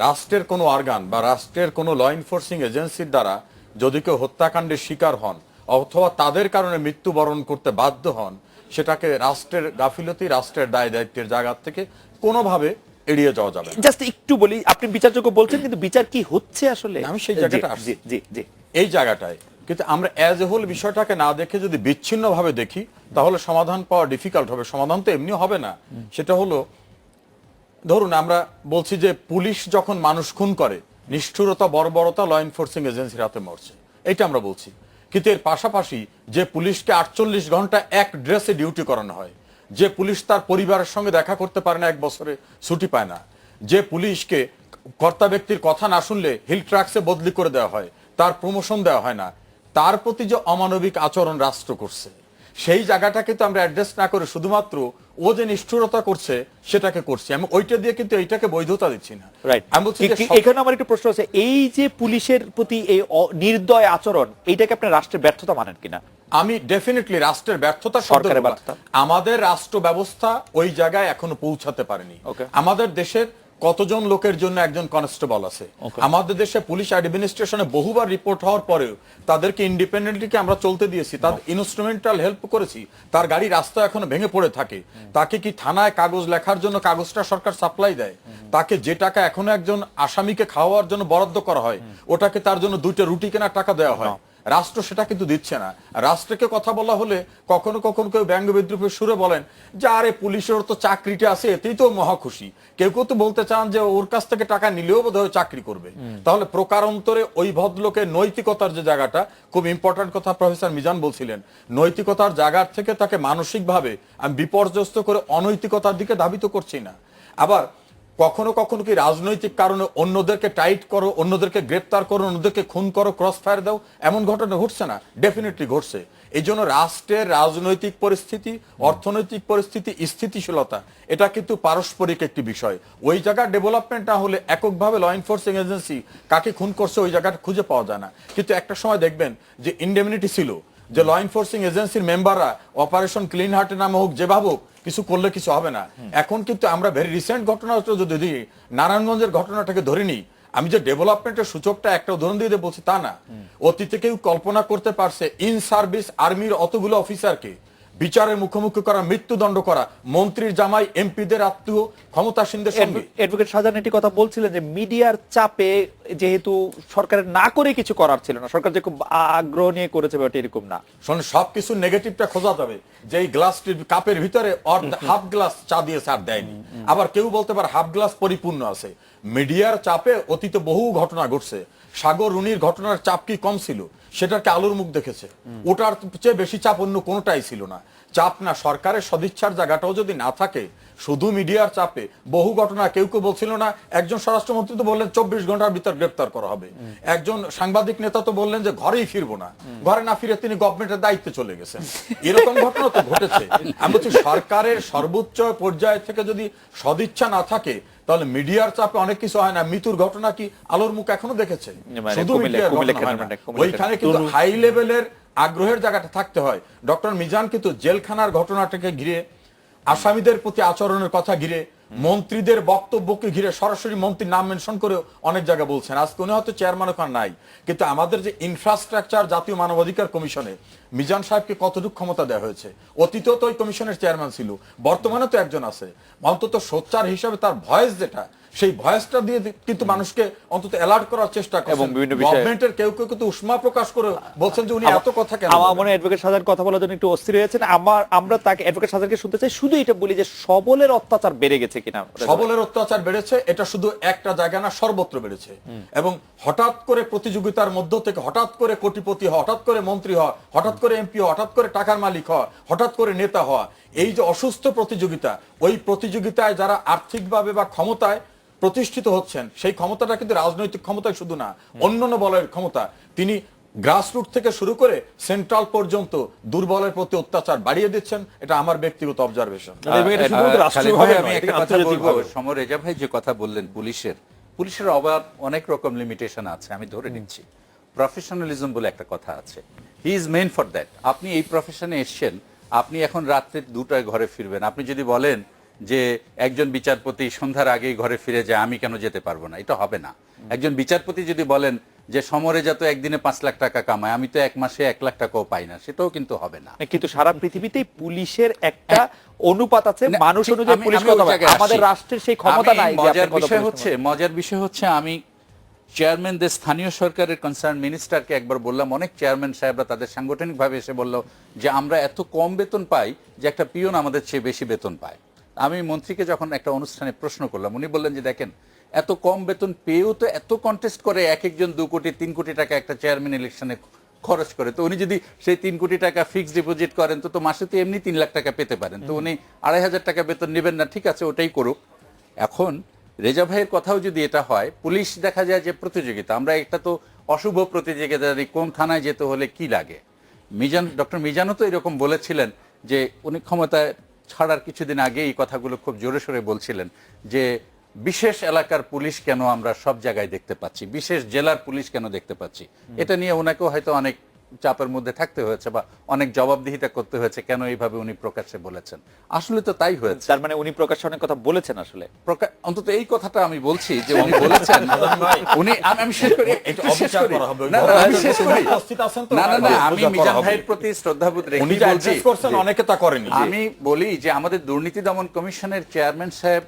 রাষ্ট্রের কোনো অর্গান বা রাষ্ট্রের কোনো ল এনফোর্সিং এজেন্সির দ্বারা যদি কেউ হত্যাকাণ্ডের শিকার হন অথবা তাদের কারণে মৃত্যুবরণ করতে বাধ্য হন, সেটাকে রাষ্ট্রের গাফিলতি, রাষ্ট্রের দায় দায়িত্বের জায়গা থেকে কোনোভাবে এড়িয়ে যাওয়া যাবে। জাস্ট একটু বলি, আপনি বিচারযোগ্য বলছেন, কিন্তু বিচার কি হচ্ছে আসলে? আমি সেই জায়গাটা আসছি, এই জায়গাটায় কিন্তু আমরা অ্যাজ এ হোল বিষয়টাকে না দেখে যদি বিচ্ছিন্নভাবে দেখি, তাহলে সমাধান পাওয়া ডিফিকাল্ট হবে। সমাধান তো এমনি হবে না। সেটা হলো, ধরুন আমরা বলছি যে পুলিশ যখন মানুষ খুন করে, নিষ্ঠুরতা, বর্বরতা ল এনফোর্সিং এজেন্সির হাতে মরছে, এটা আমরা বলছি। কিন্তু এর পাশাপাশি যে পুলিশকে 48 ঘন্টা এক ড্রেসে ডিউটি করানো হয়, যে পুলিশ তার পরিবারের সঙ্গে দেখা করতে পারে না, 1 বছরে ছুটি পায় না, যে পুলিশকে কর্তা ব্যক্তির কথা না শুনলে হিল ট্রাক্সে বদলি করে দেওয়া হয়, তার প্রমোশন দেওয়া হয় না, তার প্রতি যে অমানবিক আচরণ রাষ্ট্র করছে, সেই জায়গাটা কিন্তু আমরা অ্যাড্রেস না করে শুধুমাত্র ও যে নিষ্ঠুরতা করছে সেটাকে করছি, আমি ওইটা দিয়ে কিন্তু এইটাকে বৈধতা দিচ্ছি না। রাইট, আমি বলছি যে এখানে আমার একটু প্রশ্ন আছে, এই যে পুলিশের প্রতি এই নির্দয় আচরণ, এইটাকে আপনি রাষ্ট্রের ব্যর্থতা মানেন কিনা? আমি ডেফিনেটলি রাষ্ট্রের ব্যর্থতা, সরকারের ব্যর্থতা। আমাদের রাষ্ট্র ব্যবস্থা ওই জায়গায় এখনো পৌঁছাতে পারেনি। Okay. আমাদের দেশের কতজন লোকের জন্য একজন কনস্টেবল আছে? আমাদের দেশে পুলিশ অ্যাডমিনিস্ট্রেশনে বহুবার রিপোর্ট হওয়ার পরেও তাদেরকে ইন্ডিপেন্ডেন্টলি আমরা চলতে দিয়েছি, তার ইনস্ট্রুমেন্টাল হেল্প করেছি, তার গাড়ি রাস্তা এখনো ভেঙে পড়ে থাকে, তাকে কি থানায় কাগজ লেখার জন্য কাগজটা সরকার সাপ্লাই দেয়? তাকে যে টাকা এখনো একজন আসামিকে খাওয়ার জন্য বরাদ্দ করা হয়, ওটাকে তার জন্য 2টা রুটি কেনার টাকা দেওয়া হয়। রাষ্ট্র সেটা কিন্তু দিচ্ছে না। রাষ্ট্রকে কথা বলা হলে কখনো কখনো কেউ ব্যঙ্গ বিদ্রুপের সুরে বলেন যে আরে পুলিশের তো চাকরিটা আছে, এতেই তো মহা খুশি। কেউ কেউ তো বলতে চান যে ওর কাছ থেকে টাকা নিলেও বোধহয় চাকরি করবে। তাহলে প্রকারান্তরে ওই ভদ্রলোকের নৈতিকতার যে জায়গাটা, খুব ইম্পর্টেন্ট কথা প্রফেসর মিজান বলছিলেন, নৈতিকতার জায়গার থেকে তাকে মানসিকভাবে আমি বিপর্যস্ত করে অনৈতিকতার দিকে ধাবিত করছি না। আবার কখনো কখনো কি রাজনৈতিক কারণে অন্যদেরকে টাইট করো, অন্যদেরকে গ্রেপ্তার করো, অন্যদেরকে খুন করো, ক্রস ফায়ার দাও, এমন ঘটনা ঘটছে না? ডেফিনেটলি ঘটছে। এই জন্য রাষ্ট্রের রাজনৈতিক পরিস্থিতি, অর্থনৈতিক পরিস্থিতি, স্থিতিশীলতা, এটা কিন্তু পারস্পরিক একটি বিষয়। ওই জায়গার ডেভেলপমেন্ট না হলে এককভাবে ল এনফোর্সিং এজেন্সি কাকে খুন করছে ওই জায়গাটা খুঁজে পাওয়া যায় না। কিন্তু একটা সময় দেখবেন যে ইন্ডেমনিটি ছিল, যে ল এনফোর্সিং এজেন্সির মেম্বাররা অপারেশন ক্লিন হার্টের নামে হোক, যে ভাবুক, কিছু করলে কিছু হবে না। এখন কিন্তু আমরা ভেরি রিসেন্ট ঘটনা যদি দিই, নারায়ণগঞ্জের ঘটনাটাকে ধরে নিই, আমি যে ডেভেলপমেন্টের সূচকটা একটা উদাহরণ দিয়ে বলছি তা না। অতীতে কেউ কল্পনা করতে পারছে ইন সার্ভিস আর্মির অতগুলো অফিসারকে বিচারের মুখোমুখি করা, মৃত্যুদণ্ড করা, মন্ত্রীর জামাই, এমপিদের আত্মীয়, ক্ষমতাসীনদের সঙ্গে? অ্যাডভোকেট শাহজাহান এটি কথা বলছিলেন যে মিডিয়ার চাপে যেহেতু সরকারের না করে কিছু করার ছিল না, সরকার যে খুব আগ্রহ নিয়ে করেছে ব্যাপারটা এরকম না। শোনেন, সবকিছু নেগেটিভটা খোঁজা যাবে যে এই গ্লাসটির কাপের ভিতরে হাফ গ্লাস চা দিয়েছে আর দেয়নি। আবার কেউ বলতে পারে হাফ গ্লাস পরিপূর্ণ আছে। মিডিয়ার চাপে অতীতে বহু ঘটনা ঘটছে। সাগর রুনির ঘটনার চাপ কি কম ছিল? সেটাকে আলোর মুখ দেখেছে। ওটার চেয়ে বেশি চাপ অন্য কোনোটাই ছিল না। চাপ না, সরকারের সদিচ্ছার জায়গাটাও যদি না থাকে, শুধু মিডিয়ার চাপে বহু ঘটনা, কেউ কেউ বলছিল না, একজন স্বরাষ্ট্রমন্ত্রী তো বললেন 24 ঘন্টার ভিতর গ্রেপ্তার করা হবে, একজন সাংবাদিক নেতা তো বললেন যে ঘরেই ফিরবো না, ঘরে না ফিরে তিনি গভর্নমেন্টের দায়িত্বে চলে গেছেন। এরকম ঘটনা তো ঘটেছে। আমি বলছি সরকারের সর্বোচ্চ পর্যায় থেকে যদি সদিচ্ছা না থাকে, তাহলে মিডিয়ার চাপে অনেক কিছু হয় না। মৃত্যুর ঘটনা কি আলোর মুখ এখনো দেখেছে? শুধু মিডিয়ার ঘটনা হয় না। ওইখানে কিন্তু হাই লেভেলের আগ্রহের জায়গাটা থাকতে হয়। ডক্টর মিজান কিন্তু জেলখানার ঘটনাটাকে ঘিরে, আসামিদের প্রতি আচরণের কথা ঘিরে, মন্ত্রীদের বক্তব্যকে ঘিরে সরাসরি মন্ত্রীর নাম মেনশন করে অনেক জায়গায় বলছেন। আজকে উনি হয়তো চেয়ারম্যান ওখানে নাই, কিন্তু আমাদের যে ইনফ্রাস্ট্রাকচার জাতীয় মানবাধিকার কমিশনে মিজান সাহেবকে কতটুকু ক্ষমতা দেওয়া হয়েছে? অতীতেও তো ওই কমিশনের চেয়ারম্যান ছিল, বর্তমানে তো একজন আছে। অন্তত সোচ্চার হিসাবে তার ভয়েস যেটা, সেই ভয়েসটা দিয়ে কিন্তু মানুষকে অন্তত অ্যালার্ট করার চেষ্টা করছেন। এবং বিভিন্ন বিষয়ে গভর্নমেন্টের কেউ কেউ কিন্তু উষ্মা প্রকাশ করে বলছেন যে উনি এত কথা কেন? আমার মনে হয় অ্যাডভোকেট শাহজাহান কথা বলার জন্য একটু অস্থির হয়েছেন। আমরা তাকে, অ্যাডভোকেট শাহজাহানকে শুনতে চাই শুধু এটা বলি যে সবলের অত্যাচার বেড়ে গেছে কিনা। সবলের অত্যাচার বেড়েছে, এটা শুধু একটা জায়গা না, সর্বত্র বেড়েছে। এবং হঠাৎ করে প্রতিযোগিতার মধ্য থেকে হঠাৎ করে কোটিপতি হওয়া, হঠাৎ করে মন্ত্রী হওয়া, হঠাৎ করে এমপি হওয়া, হঠাৎ করে টাকার মালিক হওয়া, হঠাৎ করে নেতা হওয়া, এই যে অসুস্থ প্রতিযোগিতা, ওই প্রতিযোগিতায় যারা আর্থিকভাবে বা ক্ষমতায় প্রতিষ্ঠিত হচ্ছেন, সেই ক্ষমতাটা কিন্তু রাজনৈতিক ক্ষমতায় শুধু না, অন্যান্য বলের ক্ষমতা। তিনি গ্রাসরুট থেকে শুরু করে সেন্ট্রাল পর্যন্ত দুর্বলের প্রতি অত্যাচার বাড়িয়ে দিচ্ছেন। এটা আমার ব্যক্তিগত অবজারভেশন। সমর রেজা ভাই যে কথা বললেন, পুলিশের আবার অনেক রকম লিমিটেশন আছে, আমি ধরে নিচ্ছি। প্রফেশনালিজম বলে একটা কথা আছে, he is meant for that. আপনি এই প্রফেশনে এসছেন, আপনি এখন রাত্রে 2টায় ঘরে ফিরবেন। আপনি যদি বলেন যে একজন বিচারপতি সন্ধ্যার আগেই ঘরে ফিরে যায়, আমি কেন যেতে পারবো না, এটা হবে না। একজন বিচারপতি যদি বলেন যে সমরে যত একদিনে 5 লাখ টাকা কামায়, আমি তো এক মাসে 1 লাখ টাকাও পাই না, সেটাও কিন্তু হবে না। কিন্তু সারা পৃথিবীতেই পুলিশের একটা অনুপাত আছে, মানুষ অনুযায়ী পুলিশ কথা বলে। আমাদের রাষ্ট্রের সেই ক্ষমতা নাই। মজার বিষয় হচ্ছে আমি চেয়ারম্যানদের, স্থানীয় সরকারের কনসার্ন মিনিস্টারকে একবার বললাম, অনেক চেয়ারম্যান সাহেবরা তাদের সাংগঠনিকভাবে এসে বলল যে আমরা এত কম বেতন পাই যে একটা পিয়ন আমাদের চেয়ে বেশি বেতন পায়। আমি মন্ত্রীকে যখন একটা অনুষ্ঠানে প্রশ্ন করলাম, উনি বললেন যে দেখেন, এত কম বেতন পেয়েও তো এত কন্টেস্ট করে, এক একজন 2 কোটি 3 কোটি টাকা একটা চেয়ারম্যান ইলেকশনে খরচ করে। তো উনি যদি সেই 3 কোটি টাকা ফিক্সড ডিপোজিট করেন, তো মাসে তো এমনি 3 লাখ টাকা পেতে পারেন। তো উনি 2,500 টাকা বেতন নেবেন না, ঠিক আছে ওটাই করুক। এখন রেজা ভাইয়ের কথাও যদি এটা হয়, পুলিশ দেখা যায় যে প্রতিযোগিতা, আমরা একটা তো অশুভ প্রতিযোগিতা, কোন থানায় যেতে হলে কি লাগে। ডক্টর মিজানও তো এরকম বলেছিলেন যে উনি ক্ষমতায় ছাড়ার কিছুদিন আগে এই কথাগুলো খুব জোরে সোরে বলছিলেন যে বিশেষ এলাকার পুলিশ কেন আমরা সব জায়গায় দেখতে পাচ্ছি, বিশেষ জেলার পুলিশ কেন দেখতে পাচ্ছি। এটা নিয়ে ওনাকেও হয়তো অনেক চাপের মধ্যে থাকতে হয়েছে বা অনেক জবাবদিহিতা করতে হয়েছে কেন এইভাবে উনি প্রকাশ্যে বলেছেন। আসলে তো তাই হয়েছে। তার মানে উনি প্রকাশ্যে অনেক কথা বলেছেন আসলে। অন্তত এই কথাটা আমি বলছি যে উনি বলেছেন। উনি আমি শেষ করি, একটু শেষ করি। না না আমি শেষ করি। না না না আমি মিজান ভাইয়ের প্রতি শ্রদ্ধাবোধ রেখে উনি বলছি, করছেন, অনেকে তা করেনি। আমি বলি যে আমাদের দুর্নীতি দমন কমিশনের চেয়ারম্যান সাহেব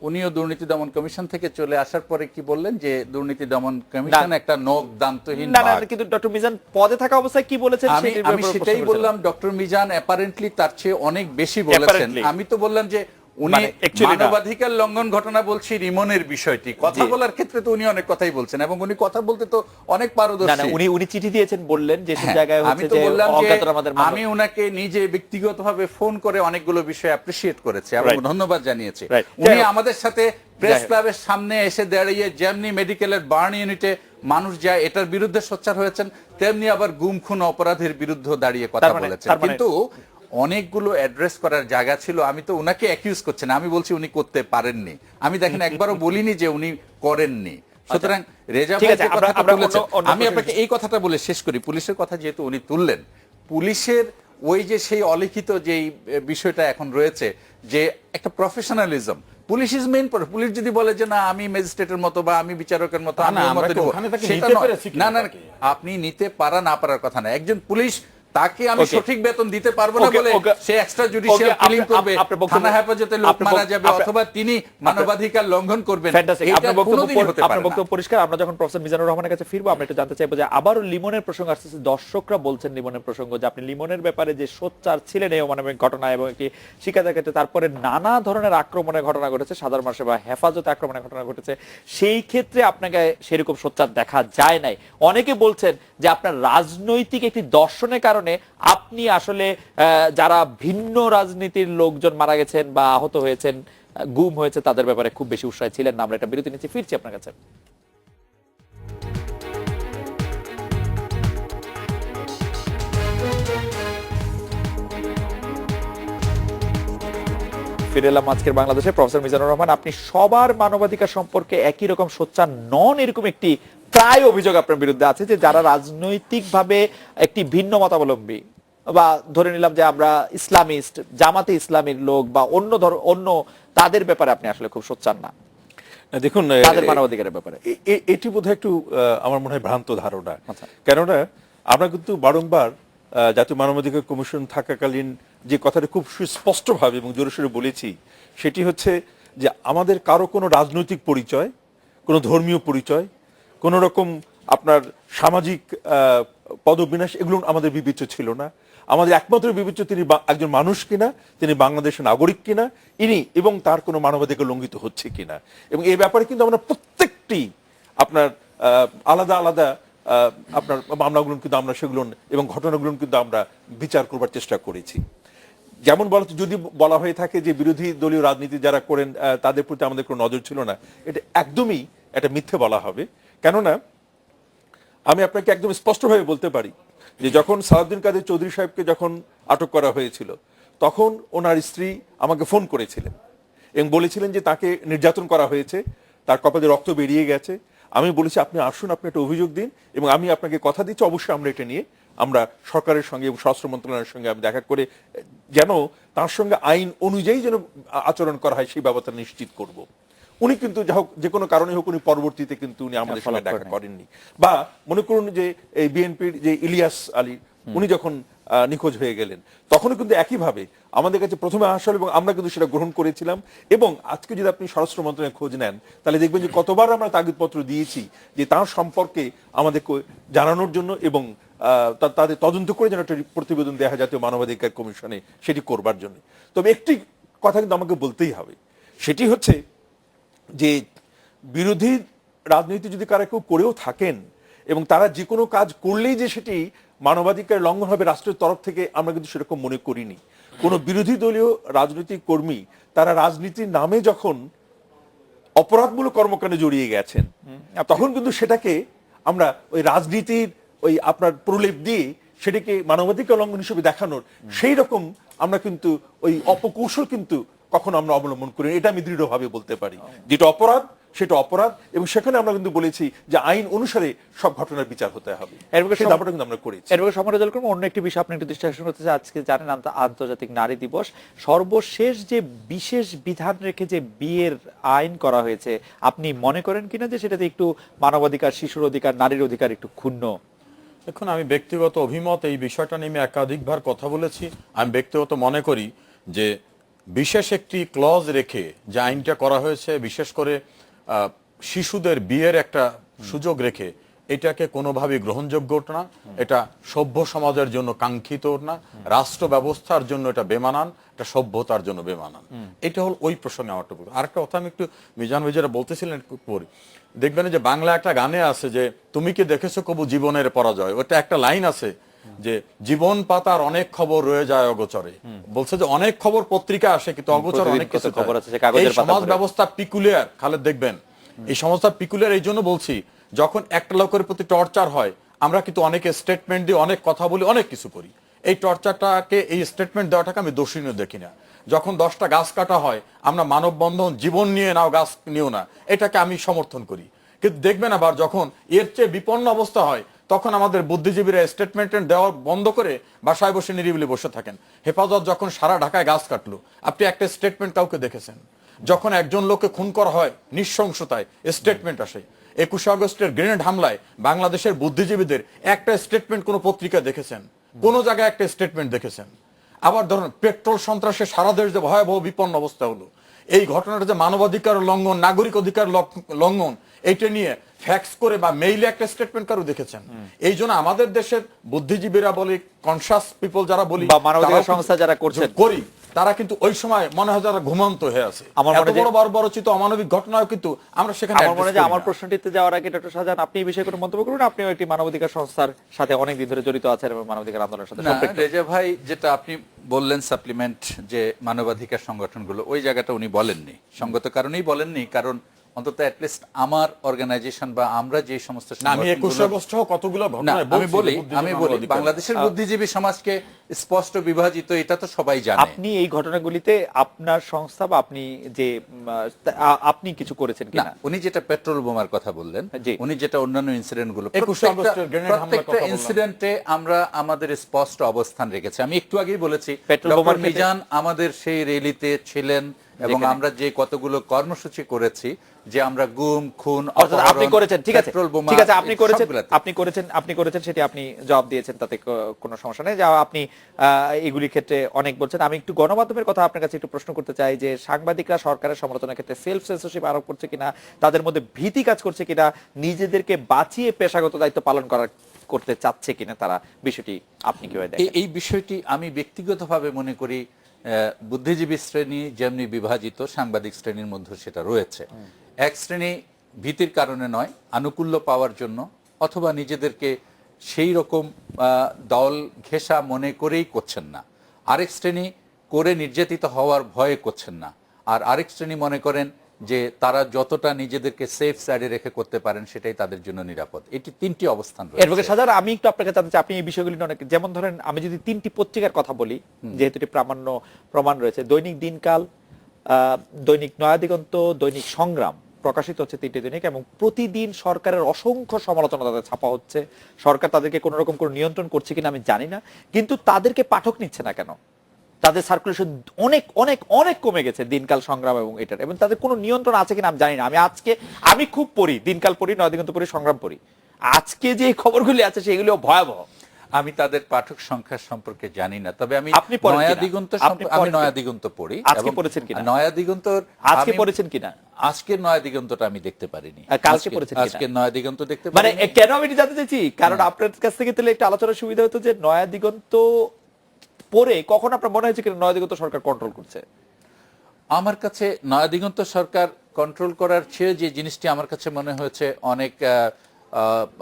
উনিও দুর্নীতি দমন কমিশন থেকে চলে আসার পরে কি বললেন যে দুর্নীতি দমন কমিশন একটা নখ দান্তহীন না না বাঘ। কিন্তু ডক্টর মিজান পদে থাকা অবস্থায় কি বলেছেন আমি সেটির আমি ব্যাপারে সেটাই প্রশ্ন করেছিলাম। বললাম, ডক্টর মিজান অ্যাপারেন্টলি তার চেয়ে অনেক বেশি বলেছেন। Apparently। আমি তো বললাম যে উনি মানে actually না। মানবাধিকার লঙ্ঘন ঘটনা বলছি, রিমনের বিষয়টি কথা জি। বলার ক্ষেত্রে তো উনি অনেক কথাই বলছেন এবং উনি কথা বলতে তো অনেক না না পারদর্শী। উনি চিঠি দিয়েছেন, বললেন যে সব হ্যাঁ, জায়গায় আমি হচ্ছে তো যে বললাম যে অজ্ঞাতনামাদের মামলা- আমি উনাকে নিজে ব্যক্তিগতভাবে ফোন করে অনেকগুলো বিষয় অ্যাপ্রিশিয়েট করেছি এবং Right. ধন্যবাদ জানিয়েছি। Right. উনি যাই হোক। আমাদের সাথে প্রেস যাই হোক। ক্লাবের সামনে এসে দাঁড়িয়ে যেমনি মেডিকেলের বার্ন ইউনিটে মানুষ যায় এটার বিরুদ্ধে সোচ্চার হয়েছেন, তেমনি আবার গুম খুন অপরাধের বিরুদ্ধে দাঁড়িয়ে কথা তার মানে- বলেছেন। তার মানে- কিন্তু অনেকগুলো অ্যাড্রেস করার জায়গা ছিল। আমি তো উনাকে অ্যাকিউজ করছি না, আমি বলছি উনি করতে পারেননি। আমি দেখেন একবারও বলিনি যে উনি করেননি। সুতরাং রেজা ঠিক ভাই আছে, যে আমরা- কথাটা আমরা তুলেছেন, অন্য আমি প্রশ্নে- আপনাকে এই কথাটা বলে শেষ করি। পুলিশের কথা যেহেতু উনি তুললেন, পুলিশের ওই যে সেই অলিখিত যেই বিষয়টা এখন রয়েছে যে একটা professionalism, police is main. Police যদি বলে যে না আমি ম্যাজিস্ট্রেটের মতো বা আমি বিচারকের মতো না, আমি ওর আমরা মতো কি নিব, ওখানে তাকে সেটা নিতে নয়। পেরেছি কিনা না না তাকে? আপনি নিতে পারা না পারার কথা না। একজন পুলিশ তাকে আমি Okay. সঠিক বেতন দিতে পারবো না Okay, বলে okay. সে এক্সট্রা জুডিশিয়াল Okay, কিলিং আপনি- করবে, আপনার বক্তব্য- থানা হেফাজতে লোক আপনার মারা বক্তব্য- যাবে, আপনার- অথবা তিনি মানবাধিকার লঙ্ঘন করবেন। Fantastic. এটা আপনার বক্তব্য কোনোদিনই হতে পারে আপনার না। বক্তব্য পরিষ্কার। আমরা যখন প্রফেসর মিজানুর রহমানের কাছে ফিরবো, আমরা একটু জানতে চাইবো যে আবারও লিমনের প্রসঙ্গ আসছে। দর্শকরা বলছেন লিমনের প্রসঙ্গ যে আপনি লিমনের ব্যাপারে যে সোচ্চার ছিলেন এই অমানবিক ঘটনা এবং একটি শিক্ষার্থীর ক্ষেত্রে তারপরে নানা ধরনের আক্রমণের ঘটনা ঘটেছে, সাধারণ মানুষের বা হেফাজতে আক্রমণের ঘটনা ঘটেছে, সেই ক্ষেত্রে আপনাকে সেরকম সোচ্চার দেখা যায় নাই। অনেকে বলছেন যে আপনার রাজনৈতিক একটি দর্শনের কারণে আপনি আসলে যারা ভিন্ন রাজনীতির লোকজন মারা গেছেন বা আহত হয়েছেন, গুম হয়েছে, তাদের ব্যাপারে খুব বেশি উৎসাহী ছিলেন না। আমরা একটা বিরতি নিচ্ছি, ফিরছি আপনার কাছে। ফিরে এলাম আজকের বাংলাদেশে। প্রফেসর মিজানুর রহমান, আপনি সবার মানবাধিকার সম্পর্কে একই রকম সোচ্চার নন এরকম একটি প্রায় অভিযোগ আপনার বিরুদ্ধে আছে যে যারা রাজনৈতিকভাবে একটি ভিন্ন মতাবলম্বী বা ধরে নিলাম যে আমরা ইসলামিস্ট, জামাতে ইসলামীর লোক বা অন্য তাদের ব্যাপারে আপনি আসলে খুব সোচ্চার না, না, দেখুন তাদের মানবাধিকারের ব্যাপারে। এটি বোধহয় একটু আমার মনে হয় ভ্রান্ত ধারণা। আচ্ছা। কেননা আমরা কিন্তু বারংবার জাতীয় মানবাধিকার কমিশন থাকাকালীন যে কথাটা খুব সুস্পষ্টভাবে এবং জোরে সোরে বলেছি, সেটি হচ্ছে যে আমাদের কারো কোনো রাজনৈতিক পরিচয়, কোনো ধর্মীয় পরিচয়, কোনো রকম আপনার সামাজিক পদবিন্যাস, এগুলো আমাদের বিবেচ্য ছিল না। আমাদের একমাত্র বিবেচ্য তিনি একজন মানুষ কিনা, তিনি বাংলাদেশের নাগরিক কিনা ইনি, এবং তার কোনো মানবাধিকার লঙ্ঘিত হচ্ছে কিনা। এবং এই ব্যাপারে কিন্তু আমরা প্রত্যেকটি আপনার আলাদা আলাদা আপনার মামলাগুলো কিন্তু আমরা সেগুলো এবং ঘটনাগুলো কিন্তু আমরা বিচার করবার চেষ্টা করেছি। যেমন যদি বলা হয়ে থাকে যে বিরোধী দলীয় রাজনীতি যারা করেন তাদের প্রতি আমাদের কোনো নজর ছিল না, এটা একদমই একটা মিথ্যে বলা হবে। কেননা আমি আপনাকে একদম স্পষ্টভাবে বলতে পারি যে যখন সালাউদ্দিন কাদের চৌধুরী সাহেবকে যখন আটক করা হয়েছিল, তখন ওনার স্ত্রী আমাকে ফোন করেছিলেন এবং বলেছিলেন যে তাকে নির্যাতন করা হয়েছে, তার কপালে রক্ত বেরিয়ে গেছে। আমি বলেছি আপনি আসুন, আপনি একটা অভিযোগ দিন এবং আমি আপনাকে কথা দিচ্ছি অবশ্যই আমরা এটা নিয়ে আমরা সরকারের সঙ্গে এবং স্বরাষ্ট্র মন্ত্রণালয়ের সঙ্গে আমি দেখা করে যেন তার সঙ্গে আইন অনুযায়ী যেন আচরণ করা হয় সেই ব্যবস্থা নিশ্চিত করব। উনি কিন্তু যা হোক, যে কোনো কারণে হোক, উনি পরবর্তীতে কিন্তু উনি আমাদের সঙ্গে দেখা করেননি। বা মনে করুন যে এই বিএনপির যে ইলিয়াস আলী, উনি যখন নিখোঁজ হয়ে গেলেন, তখনও কিন্তু একইভাবে আমাদের কাছে প্রথমে আসল এবং আমরা কিন্তু সেটা গ্রহণ করেছিলাম। এবং আজকে যদি আপনি স্বরাষ্ট্র মন্ত্রণালয়ের খোঁজ নেন, তাহলে দেখবেন যে কতবার আমরা তাগিদপত্র দিয়েছি যে তার সম্পর্কে আমাদেরকে জানানোর জন্য এবং তাদের তদন্ত করে যেন একটা প্রতিবেদন দেওয়া হয় জাতীয় মানবাধিকার কমিশনে, সেটি করবার জন্য। তবে একটি কথা কিন্তু আমাকে বলতেই হবে, সেটি হচ্ছে যে বিরোধী রাজনীতি যদি কারা কেউ করেও থাকেন এবং তারা যে কোনো কাজ করলেই যে সেটি মানবাধিকার লঙ্ঘন হবে রাষ্ট্রের তরফ থেকে, আমরা কিন্তু সেরকম মনে করিনি। কোনো বিরোধী দলীয় রাজনৈতিক কর্মী তারা রাজনীতির নামে যখন অপরাধমূলক কর্মকাণ্ডে জড়িয়ে গেছেন, তখন কিন্তু সেটাকে আমরা ওই রাজনীতির ওই আপনার প্রলেপ দিয়ে সেটিকে মানবাধিকার লঙ্ঘন হিসেবে দেখানোর সেই রকম আমরা কিন্তু ওই অপকৌশল কিন্তু কখনো আমরা অবলম্বন করি না। এটা আমি দৃঢ়ভাবে বলতে পারি, যেটা অপরাধ সেটা অপরাধ, এবং সেখানে আমরা কিন্তু বলেছি যে আইন অনুসারে সব ঘটনার বিচার হতে হবে। সেই দাবিটা কিন্তু আমরা করেছি। এরপরে সমালোচনা করবো অন্য একটি বিষয় আপনি একটু দৃষ্টি আকর্ষণ করতে চাই। আজকে জানেন আন্তর্জাতিক নারী দিবস, সর্বশেষ যে বিশেষ বিধান রেখে যে বিয়ের আইন করা হয়েছে, আপনি মনে করেন কিনা যে সেটাতে একটু মানবাধিকার, শিশুর অধিকার, নারীর অধিকার একটু ক্ষুণ্ণ? এখন আমি ব্যক্তিগত অভিমত এই বিষয়টা নিয়ে আমি একাধিকবার কথা বলেছি। আমি ব্যক্তিগত মনে করি যে বিশেষ একটি ক্লজ রেখে যে আইনটা করা হয়েছে, বিশেষ করে শিশুদের বিয়ের একটা সুযোগ রেখে, এটাকে কোনোভাবেই গ্রহণযোগ্য না। এটা সভ্য সমাজের জন্য কাঙ্ক্ষিত না, রাষ্ট্র ব্যবস্থার জন্য এটা বেমানান, এটা সভ্যতার জন্য বেমানান। এটা হল ওই প্রসঙ্গে আমার টুকু। আরেকটা কথা আমি একটু মিজান ভাই যেটা বলতেছিলেন পরে, দেখবেন যে বাংলা একটা গানে আছে যে তুমি কি দেখেছো কবু জীবনের পরাজয়, ওটা একটা লাইন আছে যে জীবন পাতার অনেক খবর রয়ে যায় অগোচরে। বলছে যে অনেক খবর পত্রিকা আসে কিন্তু অগোচর অনেক কিছু খবর আছে যে এই কাগজের পাতা সমাজ ভরে। ব্যবস্থা পিকুলিয়ার। খালেদ দেখবেন এই সমাজটা পিকুলিয়ার এই জন্য বলছি, যখন একটা লোকের প্রতি টর্চার হয় আমরা কিন্তু অনেকে স্টেটমেন্ট দিয়ে অনেক কথা বলি, অনেক কিছু করি। এই টর্চারটাকে, এই স্টেটমেন্ট দেওয়াটাকে আমি দোষীয় দেখি না। যখন 10টা গাছ কাটা হয় আমরা মানববন্ধন জীবন নিয়ে নাও গাছ নিও না, এটাকে আমি সমর্থন করি। কিন্তু দেখবেন আবার যখন এর চেয়ে বিপন্ন অবস্থা হয় তখন আমাদের বুদ্ধিজীবীরা স্টেটমেন্ট দেওয়া বন্ধ করে বাসায় বসে নিরিবিলি বসে থাকেন। হেফাজত যখন সারা ঢাকায় গাছ কাটলো, আপনি একটা স্টেটমেন্ট কাউকে দেখেছেন? যখন একজন লোককে খুন করা হয় নৃশংসতায় স্টেটমেন্ট আসে। 21শে আগস্টের গ্রেনেড হামলায় বাংলাদেশের বুদ্ধিজীবীদের একটা স্টেটমেন্ট কোন পত্রিকা দেখেছেন? কোন জায়গায় একটা স্টেটমেন্ট দেখেছেন? আবার ধরুন পেট্রোল সন্ত্রাসে সারা দেশ যে ভয়াবহ বিপন্ন অবস্থা হলো, এই ঘটনাটা যে মানবাধিকার লঙ্ঘন, নাগরিক অধিকার লঙ্ঘন, এইটা নিয়ে ফ্যাক্স করে বা মেইলে একটা স্টেটমেন্ট কারো দেখেছেন? এই জন্য আমাদের দেশের বুদ্ধিজীবীরা বলি, কনসাস পিপল যারা বলি বা মানবাধিকার সংস্থা যারা করছেন করি, তারা কিন্তু ওই সময় মনে হয় যারা ঘুমন্ত হয়ে আছে। আমার মনে এত বড় বর্বরচিত অমানবিক ঘটনাও কিন্তু আমরা সেখানে আমার মনে হয় যে আমার প্রশ্নটিতে যাওয়ার আগে ডক্টর শাহজাহান আপনি এই বিষয়ে কোনো মন্তব্য করুন। আপনিও একটি মানবাধিকার সংস্থার সাথে অনেক দিন ধরে জড়িত আছেন এবং মানবাধিকার আন্দোলনের সাথে না, সম্পৃক্ত। রেজা ভাই যেটা আপনি বললেন সাপ্লিমেন্ট যে মানবাধিকার সংগঠনগুলো, ওই জায়গাটা উনি বলেননি। সঙ্গত কারণেই বলেননি, কারণ অন্তত অ্যাটলিস্ট আমার অর্গানাইজেশন বা আমরা যে সমস্ত আমি 21 আগস্ট কতগুলো না ঘটনা আমি বলি বাংলাদেশের বুদ্ধিজীবী সমাজকে স্পষ্ট বিভাজিত, এটা তো সবাই জানে। আপনি এই ঘটনাগুলিতে আপনার সংস্থা বা আপনি যে আপনি কিছু করেছেন না, কিনা? উনি যেটা পেট্রোল বোমার কথা বললেন, জি। উনি যেটা অন্যান্য ইনসিডেন্ট গুলো, 21 আগস্টের গ্রেনেড হামলার কথা প্রত্যেকটা বললাম। ইনসিডেন্টে আমরা আমাদের স্পষ্ট অবস্থান রেখেছি। আমি একটু আগেই বলেছি পেট্রোল ডক্টর বোমার ক্ষেত্রে- মিজান আমাদের সেই র্যালিতে ছিলেন এবং যেখানে- আমরা যে কতগুলো কর্মসূচি করেছি, যে আমরা গুম, খুন, অর্থাৎ আপনি অপহরণ, করেছেন, ঠিক আছে, পেট্রোল বোমা, ঠিক আছে, আপনি করেছেন, সবগুলাতে। আপনি করেছেন সেটি আপনি জবাব দিয়েছেন, তাতে কোনো সমস্যা নেই। যা আপনি এগুলির ক্ষেত্রে অনেক বলছেন। আমি একটু গণমাধ্যমের কথা আপনার কাছে একটু প্রশ্ন করতে চাই যে সাংবাদিকরা সরকারের সমালোচনার ক্ষেত্রে সেলফ সেন্সরশিপ আরোপ করছে কিনা, তাদের মধ্যে ভীতি কাজ করছে কিনা, নিজেদেরকে বাঁচিয়ে পেশাগত দায়িত্ব পালন করতে চাচ্ছে কিনা তারা, বিষয়টি আপনি কিভাবে দেখেন? এই বিষয়টি আমি ব্যক্তিগতভাবে মনে করি বুদ্ধিজীবী শ্রেণী যেমনি বিভাজিত, সাংবাদিক শ্রেণীর মধ্যে সেটা রয়েছে। এক শ্রেণী ভীতির কারণে নয়, আনুকূল্য পাওয়ার জন্য অথবা নিজেদেরকে সেই রকম দল ঘেঁষা মনে করেই করছেন না। আরেক শ্রেণী করে নির্যাতিত হওয়ার ভয়ে করছেন না। আর আরেক শ্রেণী মনে করেন যে তারা যতটা নিজেদেরকে সেফ সাইডে রেখে করতে পারেন সেটাই তাদের জন্য নিরাপদ। এটি তিনটি অবস্থান এর রয়েছে। সাধারণ আমি একটু আপনাকে জানতে চাই, আপনি এই বিষয়গুলি নিয়ে অনেক, যেমন ধরেন আমি যদি 3টি পত্রিকার কথা বলি, যেহেতু এটি প্রমাণ রয়েছে, দৈনিক দিনকাল, দৈনিক নয়াদিগন্ত, দৈনিক সংগ্রাম প্রকাশিত হচ্ছে 3টি দৈনিক, এবং প্রতিদিন সরকারের অসংখ্য সমালোচনা তাদের ছাপা হচ্ছে। সরকার তাদেরকে কোনো রকম কোনো নিয়ন্ত্রণ করছে কিনা আমি জানি না, কিন্তু তাদেরকে পাঠক নিচ্ছে না কেন? তাদের সার্কুলেশন অনেক অনেক অনেক কমে গেছে দিনকাল, সংগ্রাম এবং এটার, এবং তাদের কোনো নিয়ন্ত্রণ আছে কিনা আমি জানি না। আমি খুব পড়ি, দিনকাল পড়ি, নয়াদিগন্ত পড়ি, সংগ্রাম পড়ি। আজকে যে খবরগুলি আছে সেগুলিও ভয়াবহ। আমি তাদের পাঠক সংখ্যা সম্পর্কে জানি না, তবে আমি আপনি পড়েন কিনা? নয়াদিগন্ত আপনি আমি পড়েন কিনা? নয়াদিগন্ত পড়ি। আজকে এবং পড়েছেন কিনা? নয়াদিগন্তর আজকে আমি- পড়েছেন কিনা? আজকের নয়াদিগন্তটা আমি দেখতে পারিনি। আর কালকে পড়েছেন কিনা? আজকের নয়াদিগন্ত দেখতে মানে পারিনি। কেন আমি এটা জানতে চাইছি, কারণ আপনার কাছ থেকে তাহলে একটা আলোচনার সুবিধা হতো যে নয়াদিগন্ত পড়ে কখন আপনার মনে হয়েছে কিনা নয়াদিগন্ত সরকার কন্ট্রোল করছে? আমার কাছে নয়াদিগন্ত সরকার কন্ট্রোল করার চেয়ে যে জিনিসটি আমার কাছে মনে হয়েছে অনেক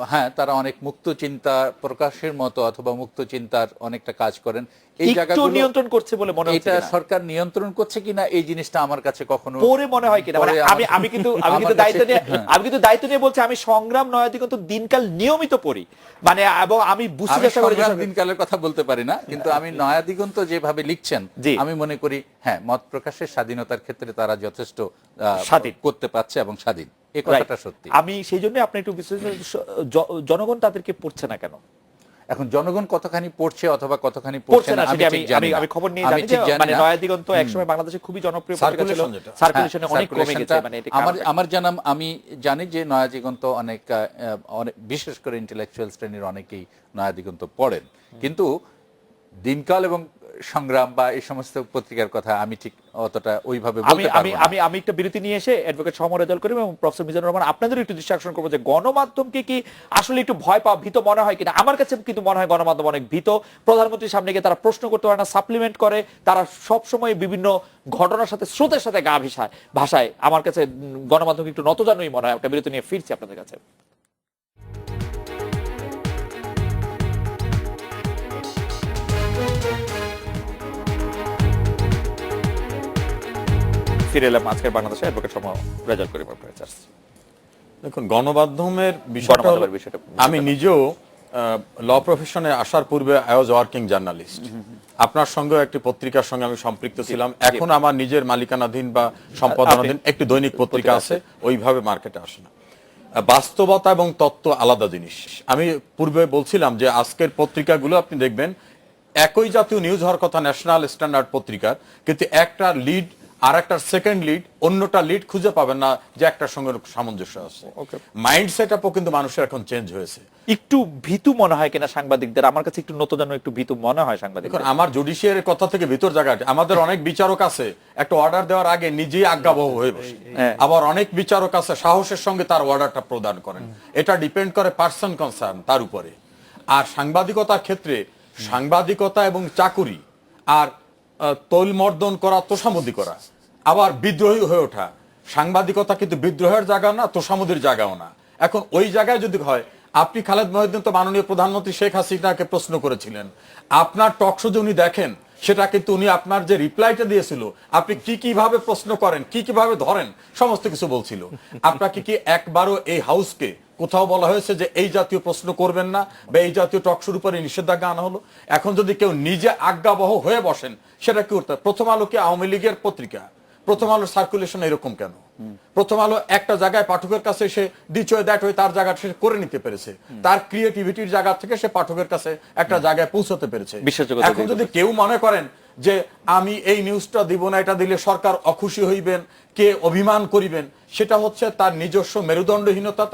হ্যাঁ, তারা অনেক মুক্ত চিন্তা প্রকাশের মতো অথবা মুক্ত চিন্তার অনেকটা কাজ করেন, এই একটু জায়গাগুলো নিয়ন্ত্রণ করছে বলে মনে হচ্ছে এটা কিনা? সরকার নিয়ন্ত্রণ করছে কিনা এই জিনিসটা আমার কাছে কখনো পরে মনে হয় কিনা, মানে পরে আমি আমি কিন্তু আমার কাছে- আমি কিন্তু দায়িত্ব নিয়ে বলছি, আমি সংগ্রাম নয় কিন্তু দিনকাল নিয়মিত পড়ি, মানে এবং আমি বুঝতে আমি চেষ্টা করি যে সংগ্রাম দিনকালের কথা বলতে পারি না, কিন্তু আমি নয়া দিগন্ত যেভাবে লিখছেন জি। আমি মনে করি হ্যাঁ, মত প্রকাশের স্বাধীনতার ক্ষেত্রে তারা যথেষ্ট স্বাধীন করতে পারছে এবং স্বাধীন, এই কথাটা সত্যি। আমি সেই জন্য আপনি একটু বিশ্লেষণ, জনগণ তাদেরকে পড়ছে না কেন? এখন জনগণ কতখানি পড়ছে অথবা কতখানি পড়ছে পড়ছে না না সেটা আমি ঠিক জানি না। আমি খবর নিয়ে আমি জানি ঠিক যে জানি মানে না। নয়া দিগন্ত একসময় বাংলাদেশে খুবই জনপ্রিয় পত্রিকা ছিল, Circulation যেটা। সার্কুলেশনে অনেক কমে গেছে, সার্কুলেশনটা মানে এটা আমার জানা, আমি জানি যে নয়া দিগন্ত অনেক বিশেষ করে ইন্টেলেকচুয়াল শ্রেণীর অনেকেই নয়া দিগন্ত পড়েন, কিন্তু দিনকাল এবং সংগ্রাম বা এই সমস্ত পত্রিকার কথা আমি ঠিক অতটা ওইভাবে আমি বলতে আমি পারবো না। আমি আমি একটা বিরতি নিয়ে এসে অ্যাডভোকেট সমর রেজাল্ট করিম এবং প্রফেসর মিজানুর রহমান আপনাদের একটু দৃষ্টি আকর্ষণ করবো যে গণমাধ্যমকে কি আসলে একটু ভয় পাওয়া, ভীত মনে হয় কিনা? আমার কাছে কিন্তু মনে হয় গণমাধ্যম অনেক ভীত। প্রধানমন্ত্রীর সামনে গিয়ে তারা প্রশ্ন করতে পারে না, সাপ্লিমেন্ট করে, তারা সব সময় বিভিন্ন ঘটনার সাথে স্রোতের সাথে গা ভাষায়। আমার কাছে গণমাধ্যমকে একটু নতজানুই মনে হয়। একটা বিরতি নিয়ে ফিরছি আপনাদের কাছে। ফিরে এলাম আজকের বাংলাদেশে অ্যাডভোকেট সমর রেজাল্ট করিম আপনার কাছে। দেখুন, গণমাধ্যমের বিষয়টা হলো, গণমাধ্যমের বিষয়টা আমি নিজেও ল প্রফেশনে আসার পূর্বে আই ওয়াজ ওয়ার্কিং জার্নালিস্ট। আপনার সঙ্গে একটি পত্রিকার সঙ্গে আমি সম্পৃক্ত ছিলাম। এখন আমার নিজের মালিকানাধীন বা সম্পাদনাধীন একটি দৈনিক পত্রিকা আছে, ওইভাবে মার্কেটে আসে না। বাস্তবতা এবং তত্ত্ব আলাদা জিনিস। আমি পূর্বে বলছিলাম যে আজকের পত্রিকাগুলো আপনি দেখবেন একই জাতীয় নিউজ হওয়ার কথা ন্যাশনাল স্ট্যান্ডার্ড পত্রিকার, কিন্তু একটা লিড আর একটা সেকেন্ড লিড, অন্যটা লিড খুঁজে পাবেন না যে একটার সঙ্গে সামঞ্জস্য আছে। মাইন্ড সেট আপও কিন্তু মানুষের এখন চেঞ্জ হয়েছে। একটু ভীতু মনে হয় কিনা সাংবাদিকদের? আমার কাছে একটু নতজানু, একটু ভীতু মনে হয় সাংবাদিকদের। দেখুন, আমার জুডিশিয়ারির কথা থেকে ভিতর জায়গায় আমাদের অনেক বিচারক আছে একটা অর্ডার দেওয়ার আগে নিজেই আজ্ঞাবহ হয়ে বসে, আবার অনেক বিচারক আছে সাহসের সঙ্গে তার অর্ডারটা প্রদান করেন। এটা ডিপেন্ড করে পার্সন কনসার্ন তার উপরে। আর সাংবাদিকতার ক্ষেত্রে সাংবাদিকতা এবং চাকুরি আর তৈলমর্দন করা, তোষামোদি করা, আবার বিদ্রোহী হয়ে ওঠা, সাংবাদিকতা কিন্তু বিদ্রোহের জায়গা না, তোষামোদির জায়গাও না। এখন ওই জায়গায় যদি হয়, আপনি খালেদ মহিউদ্দিন তো মাননীয় প্রধানমন্ত্রী শেখ হাসিনাকে প্রশ্ন করেছিলেন, আপনার টকশো যে উনি দেখেন সেটা কিন্তু উনি আপনার যে রিপ্লাইটা দিয়েছিল, আপনি কি কিভাবে প্রশ্ন করেন, কি কিভাবে ধরেন, সমস্ত কিছু বলছিল। আপনাকে কি একবারও এই হাউসকে কোথাও বলা হয়েছে যে এই জাতীয় প্রশ্ন করবেন না বা এই জাতীয় টকশোর উপরে নিষেধাজ্ঞা আনা হলো? এখন যদি কেউ নিজে আজ্ঞাবহ হয়ে বসেন, সেটা কি করতে? প্রথম আলো কি আওয়ামী লীগের পত্রিকা? প্রথম আলোর সার্কুলেশন এরকম কেন? প্রথম আলো একটা জায়গায় পাঠকের কাছে সে দিচ হয়ে দ্যাট হয়ে তার জায়গা সে করে নিতে পেরেছে, তার ক্রিয়েটিভিটির জায়গা থেকে সে পাঠকের কাছে একটা জায়গায় পৌঁছতে পেরেছে। এখন যদি কেউ মনে করেন যে আমি এই নিউজটা দিব না, এটা দিলে সরকার অখুশি হইবেন, কে অভিমান করিবেন, সেটা হচ্ছে তার নিজস্ব মেরুদণ্ডহীনতা,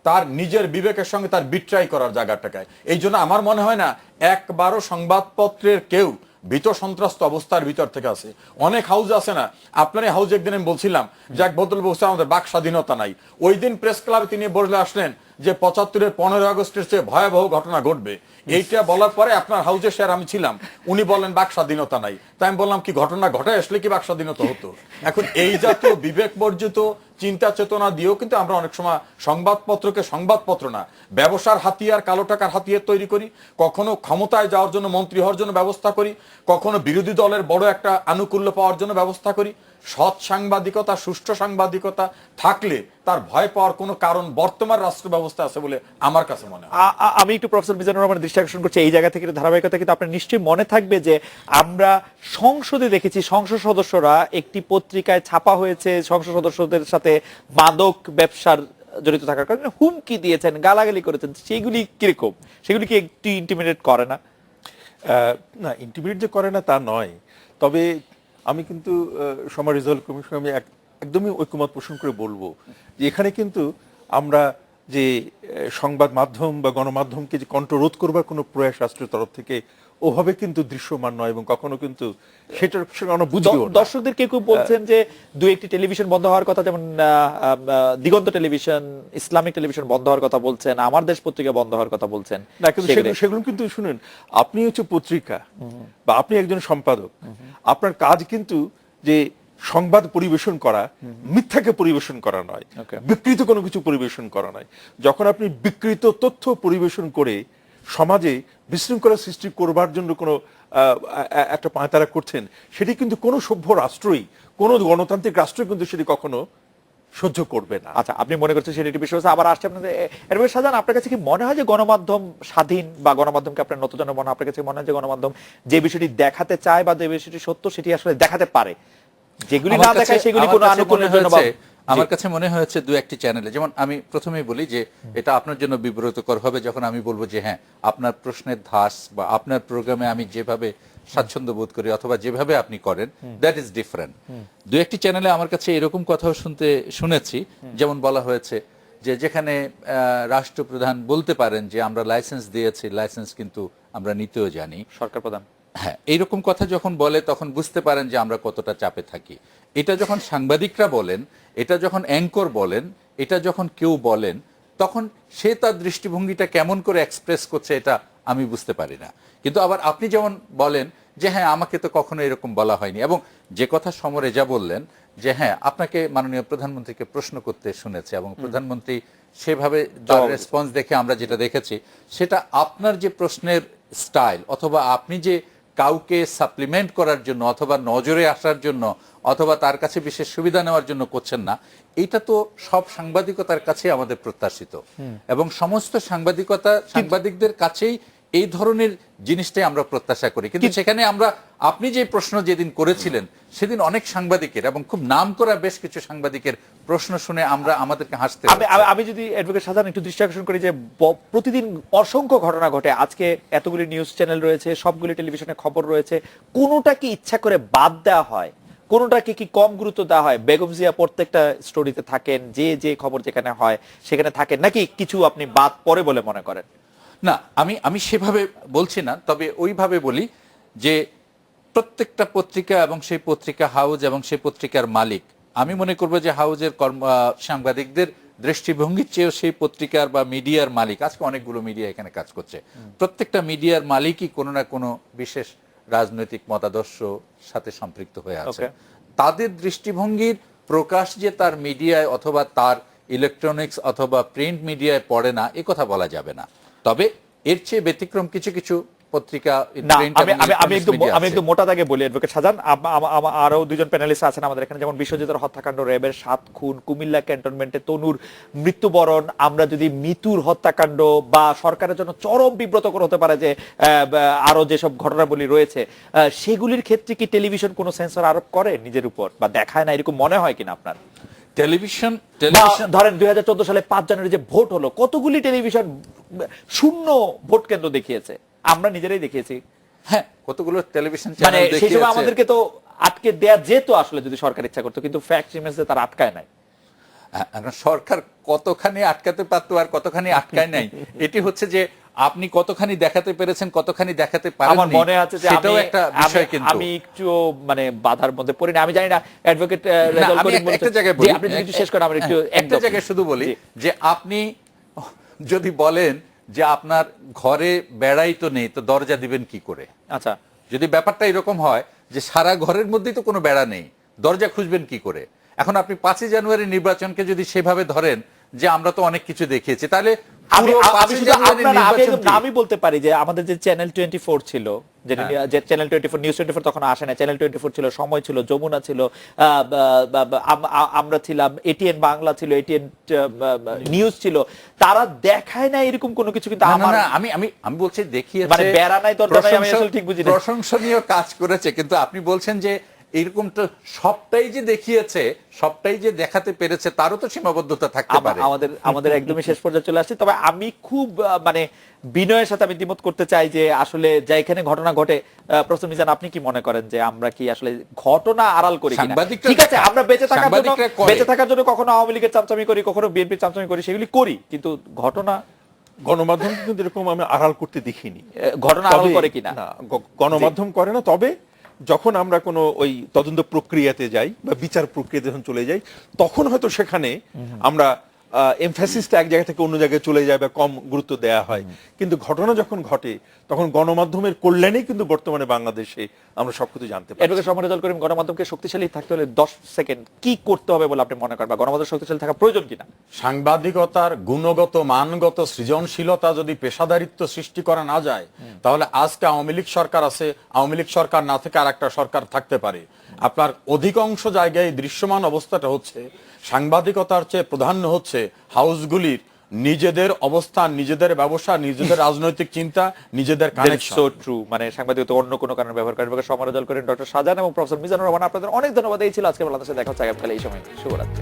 তার নিজের বিবেকের সঙ্গে তার বিট্রাই করার জায়গাটাকে। এই জন্য আমার মনে হয় না একবারও সংবাদপত্রের কেউ ভীত সন্ত্রস্ত অবস্থার ভিতর থেকে আছে। অনেক হাউস আছে না, আপনার এই হাউস একদিন আমি বলছিলাম যে এক বদল বলছে আমাদের বাক স্বাধীনতা নাই। ওই দিন প্রেস ক্লাবে তিনি বলে আসলেন যে ৭৫-এর ১৫ আগস্টের চেয়ে ভয়াবহ ঘটনা ঘটবে। এইটা বলার পরে আপনার হাউসে স্যার আমি ছিলাম, উনি বলেন বাক স্বাধীনতা নাই। তাই আমি বললাম কি ঘটনা ঘটায় আসলে কি বাক স্বাধীনতা হতো? এখন এই জাতীয় বিবেক বর্জিত চিন্তা চেতনা দিয়েও কিন্তু আমরা অনেক সময় সংবাদপত্রকে সংবাদপত্র না, ব্যবসার হাতিয়ার, কালো টাকার হাতিয়ার তৈরি করি। কখনো ক্ষমতায় যাওয়ার জন্য, মন্ত্রী হওয়ার জন্য ব্যবস্থা করি, কখনো বিরোধী দলের বড় একটা আনুকূল্য পাওয়ার জন্য ব্যবস্থা করি। সৎ সাংবাদিকতা, সুষ্ঠু সাংবাদিকতা থাকলে তার ভয় পাওয়ার কোনো কারণ বর্তমান রাষ্ট্র ব্যবস্থা আছে বলে আমার কাছে মনে হয়। আমি একটু প্রফেসর মিজানুর রহমানের দৃষ্টি আকর্ষণ করছি এই জায়গা থেকে ধারাবাহিকতা, কিন্তু আপনার নিশ্চয়ই মনে থাকবে যে আমরা সংসদে দেখেছি সংসদ সদস্যরা একটি পত্রিকায় ছাপা হয়েছে সংসদ সদস্যদের সাথে মাদক ব্যবসার জড়িত থাকার কারণে হুমকি দিয়েছেন, গালাগালি করেছেন। সেগুলি কিরকম? সেগুলি কি একটু ইন্টিমিডেট করে না? না, ইন্টিমিডেট যে করে না তা নয়, তবে আমি কিন্তু সমর রেজাল্ট কমিশন আমি একদমই ঐক্যমত পোষণ করে বলবো যে এখানে কিন্তু আমরা যে সংবাদ মাধ্যম বা গণমাধ্যমকে যে কণ্ঠরোধ করবার কোনো প্রয়াস রাষ্ট্রের তরফ থেকে ওভাবে কিন্তু দৃশ্যমান নয় এবং কখনো কিন্তু সেটার আমরা বুঝিও না। দর্শকদের কেউ কেউ বলছেন যে দু একটি টেলিভিশন বন্ধ হওয়ার কথা, যেমন দিগন্ত টেলিভিশন, ইসলামিক টেলিভিশন বন্ধ হওয়ার কথা বলছেন, আমার দেশ পত্রিকা বন্ধ হওয়ার কথা বলছেন। না, কিন্তু সেগুলো কিন্তু শুনুন, আপনি হচ্ছে পত্রিকা বা আপনি একজন সম্পাদক, আপনার কাজ কিন্তু যে সংবাদ পরিবেশন করা, মিথ্যাকে পরিবেশন করা নয়, বিকৃত কোনো কিছু পরিবেশন করা নয়। যখন আপনি বিকৃত তথ্য পরিবেশন করে সমাজে বিশৃঙ্খলা সৃষ্টি করবার জন্য কোনো একটা পায়তারা করছেন, সেটি কিন্তু কোনো সভ্য রাষ্ট্রই, কোনো গণতান্ত্রিক রাষ্ট্র কিন্তু সেটি কখনো সহ্য করবে না। আচ্ছা, আপনি মনে করছেন সেটা একটি বিষয় হচ্ছে। আবার আসছে আপনাদের অ্যাডভোকেট শাহজাহান, আপনার কাছে কি মনে হয় যে গণমাধ্যম স্বাধীন, বা গণমাধ্যমকে আপনার নতজন মনে হয়, আপনার কাছে মনে হয় যে গণমাধ্যম যে বিষয়টি দেখাতে চায় বা যে বিষয়টি সত্য সেটি আসলে দেখাতে পারে, যেগুলি না দেখায় সেগুলি কোনো আনুকূল্যের জন্য বা আমার কাছে মনে হয়েছে দু একটি চ্যানেলে, যেমন আমি প্রথমেই বলি যে এটা আপনার জন্য বিব্রতকর হবে যখন আমি বলবো যে হ্যাঁ, আপনার প্রশ্নের ধাস বা আপনার প্রোগ্রামে আমি যেভাবে স্বাচ্ছন্দ্য বোধ করি অথবা যেভাবে আপনি করেন, দ্যাট ইজ ডিফারেন্ট। দু একটি চ্যানেলে আমার কাছে এরকম কথাও শুনেছি, যেমন বলা হয়েছে যে যেখানে রাষ্ট্রপ্রধান বলতে পারেন যে আমরা লাইসেন্স দিয়েছি, লাইসেন্স কিন্তু আমরা নিতেও জানি। সরকার প্রধান, হ্যাঁ, এইরকম কথা যখন বলে তখন বুঝতে পারেন যে আমরা কতটা চাপে থাকি। এটা যখন সাংবাদিকরা বলেন, এটা যখন অ্যাঙ্কর বলেন, এটা যখন কেউ বলেন, তখন সে তার দৃষ্টিভঙ্গিটা কেমন করে এক্সপ্রেস করছে এটা আমি বুঝতে পারি না। কিন্তু আবার আপনি যেমন বলেন যে হ্যাঁ, আমাকে তো কখনো এরকম বলা হয়নি, এবং যে কথা সমরেজা বললেন যে হ্যাঁ, আপনাকে মাননীয় প্রধানমন্ত্রীকে প্রশ্ন করতে শুনেছে এবং প্রধানমন্ত্রী সেভাবে তার রেসপন্স দেখে আমরা যেটা দেখেছি, সেটা আপনার যে প্রশ্নের স্টাইল অথবা আপনি যে কাউকে সাপ্লিমেন্ট করার জন্য অথবা নজরে আসার জন্য অথবা তার কাছে বিশেষ সুবিধা নেওয়ার জন্য করছেন না, এটা তো সব সাংবাদিকতার কাছে আমাদের প্রত্যাশিত, এবং সমস্ত সাংবাদিকদের কাছেই এই ধরনের জিনিসটাই আমরা প্রত্যাশা করি। কিন্তু সেখানে আপনি যে প্রশ্ন যেদিন করেছিলেন, সেদিন অনেক সাংবাদিকের এবং খুব নাম করা বেশ কিছু সাংবাদিকের প্রশ্ন শুনে আমাদেরকে হাসতে আমি যদি অ্যাডভোকেট শাহজাহান একটু দৃষ্টি আকর্ষণ করি যে প্রতিদিন অসংখ্য ঘটনা ঘটে, আজকে এতগুলি নিউজ চ্যানেল রয়েছে, সবগুলি টেলিভিশনে খবর রয়েছে, কোনোটা কি ইচ্ছা করে বাদ দেওয়া হয়, কোনোটাকে কি কম গুরুত্ব দেওয়া হয়? বেগম জিয়া প্রত্যেকটা স্টোরিতে থাকেন, যে যে খবর যেখানে হয় সেখানে থাকেন, নাকি কিছু আপনি বাদ পরে বলে মনে করেন? না, আমি সেভাবে বলছি না, তবে ওইভাবে বলি যে প্রত্যেকটা পত্রিকা এবং সেই পত্রিকা হাউস এবং সেই পত্রিকার মালিক, আমি মনে করবো যে হাউজের সাংবাদিকদের দৃষ্টিভঙ্গির চেয়েও সেই পত্রিকার বা মিডিয়ার মালিক, আজকে অনেকগুলো মিডিয়া এখানে কাজ করছে, প্রত্যেকটা মিডিয়ার মালিকই কোনো না কোনো বিশেষ রাজনৈতিক মতাদর্শ সাথে সম্পৃক্ত হয়ে আছে। তাদের দৃষ্টিভঙ্গির প্রকাশ যে তার মিডিয়ায় অথবা তার ইলেকট্রনিক্স অথবা প্রিন্ট মিডিয়ায় পড়ে না, এ কথা বলা যাবে না। তবে এর চেয়ে ব্যতিক্রম কিছু কিছু পত্রিকা, আমি একটু মোটা দাগে বলি অ্যাডভোকেট শাহজাহান, আরো দুজন প্যানেলিস্ট আছেন আমাদের এখানে, যেমন বিশ্বজিতের হত্যাকাণ্ড, র্যাবের 7 খুন, কুমিল্লা ক্যান্টনমেন্টে তনুর মৃত্যুবরণ, আমরা যদি মিতুর হত্যাকাণ্ড বা সরকারের জন্য চরম বিব্রতকর হতে পারে যে আরো যেসব ঘটনাবলী রয়েছে, সেগুলির ক্ষেত্রে কি টেলিভিশন কোনো সেন্সর আরোপ করে নিজের উপর বা দেখায় না, এরকম মনে হয় কিনা আপনার? টেলিভিশন ধরেন 2014 সালে 5 জানুয়ারি যে ভোট হলো, কতগুলি টেলিভিশন শূন্য ভোট কেন্দ্র দেখিয়েছে, আমরা নিজেরাই দেখিয়েছি। হ্যাঁ, কতগুলো টেলিভিশন মানে চ্যানেল সেই সময় আমাদেরকে তো আটকে দেয়া যেত আসলে যদি সরকার ইচ্ছা করতো, কিন্তু ফ্যাক্ট রিমেন্স তার আটকায় নাই। সরকার কতখানি আটকাতে পারতো আর কতখানি আটকায় নাই, এটি হচ্ছে যে আপনি কতখানি দেখাতে পেরেছেন, কতখানি দেখাতে পারেননি। আমার মনে আছে যে সেটাও একটা বিষয়, কিন্তু আমি একটু মানে বাধার মধ্যে পড়ি না, আমি জানি না অ্যাডভোকেট রেজাউল করিম বলেছেন, একটা জায়গায় বলি, আপনি যদি শেষ করেন আমরা একটু একটা জায়গায় শুধু বলি যে আপনি যদি বলেন যে আপনার ঘরে বেড়াই তো নেই, তো দরজা দিবেন কি করে? আচ্ছা, যদি ব্যাপারটা এরকম হয় যে সারা ঘরের মধ্যেই তো কোনো বেড়া নেই, দরজা খুঁজবেন কি করে? এখন আপনি 5 জানুয়ারি নির্বাচনকে যদি সেভাবে ধরেন যে আমরা তো অনেক কিছু দেখিয়েছি, তাহলে আমি বলতে পারি যে আমাদের যে চ্যানেল 24 ছিল, যে চ্যানেল 24 নিউজ 24 তখন আসে না, চ্যানেল 24 ছিল, সময় ছিল, যমুনা ছিল, আমরা ছিলাম, এটিএন বাংলা ছিল, এটিএন নিউজ ছিল, তারা দেখায় না এরকম কোনো কিছু। কিন্তু আমি বলছি দেখিয়েছে, মানে বেড়া নাই দরজা নাই, আমি আসলে ঠিক বুঝি না। প্রশংসনীয় কাজ করেছে, কিন্তু আপনি বলছেন যে এরকমটা সবটাই যে দেখিয়েছে, সবটাই যে দেখাতে পেরেছে, তারও তো সীমাবদ্ধতা থাকতে পারে। আমাদের একদমই শেষ পর্যায়ে চলে আসছে। তবে আমি খুব মানে বিনয়ের সাথে আমি দ্বিমত করতে চাই যে আসলে যা এখানে ঘটনা ঘটে, প্রফেসর মিজান আপনি কি মনে করেন যে আমরা কি আসলে ঘটনা আড়াল করি কিনা? ঠিক আছে, আমরা বেঁচে থাকার জন্য কখনো আওয়ামী লীগের চামচামি করি, কখনো বিএনপির চামচামি করি, সেগুলি করি, কিন্তু ঘটনা গণমাধ্যম কিন্তু এরকম আমি আড়াল করতে দেখিনি। ঘটনা আড়াল করে কিনা? গণমাধ্যম করে না। তবে যখন আমরা কোনো ওই তদন্ত প্রক্রিয়াতে যাই বা বিচার প্রক্রিয়াতে যখন চলে যাই, তখন হয়তো সেখানে আমরা এমফ্যাসিসটা এক জায়গা থেকে অন্য জায়গায় চলে যায় বা কম গুরুত্ব দেয়া হয়, কিন্তু ঘটনা যখন ঘটে তখন গণমাধ্যমের কল্যাণেই কিন্তু বর্তমানে বাংলাদেশে আমরা সবকিছু জানতে পারি। অ্যাডভোকেট শওকত রেজাউল করিম, গণমাধ্যমকে শক্তিশালী থাকতে হলে 10 সেকেন্ড কি করতে হবে বলে আপনি মনে করেন, বা গণমাধ্যম শক্তিশালী থাকা প্রয়োজন কিনা? সাংবাদিকতার গুণগত মানগত সৃজনশীলতা যদি পেশাদারিত্ব সৃষ্টি করা না যায়, তাহলে আজকে আওয়ামী লীগ সরকার আছে, আওয়ামী লীগ সরকার না থেকে আর একটা সরকার থাকতে পারে। আপনার অধিকাংশ জায়গায় দৃশ্যমান অবস্থাটা হচ্ছে সাংবাদিকতার চেয়ে প্রাধান্য হচ্ছে হাউসগুলির নিজেদের অবস্থান, নিজেদের ব্যবসা, নিজেদের রাজনৈতিক চিন্তা, নিজেদের কানেকশন। সো ট্রু, মানে সাংবাদিকতা অন্য কোনো কারণে ব্যবহার করেন। অ্যাডভোকেট শওকত রেজাউল করিম, ডক্টর শাহজাহান এবং প্রফেসর মিজানুর রহমান, আপনাদের অনেক ধন্যবাদ। এই ছিল আজকে বাংলাদেশে দেখা হচ্ছে আগামীকাল এই সময়। শুভরাত্রি।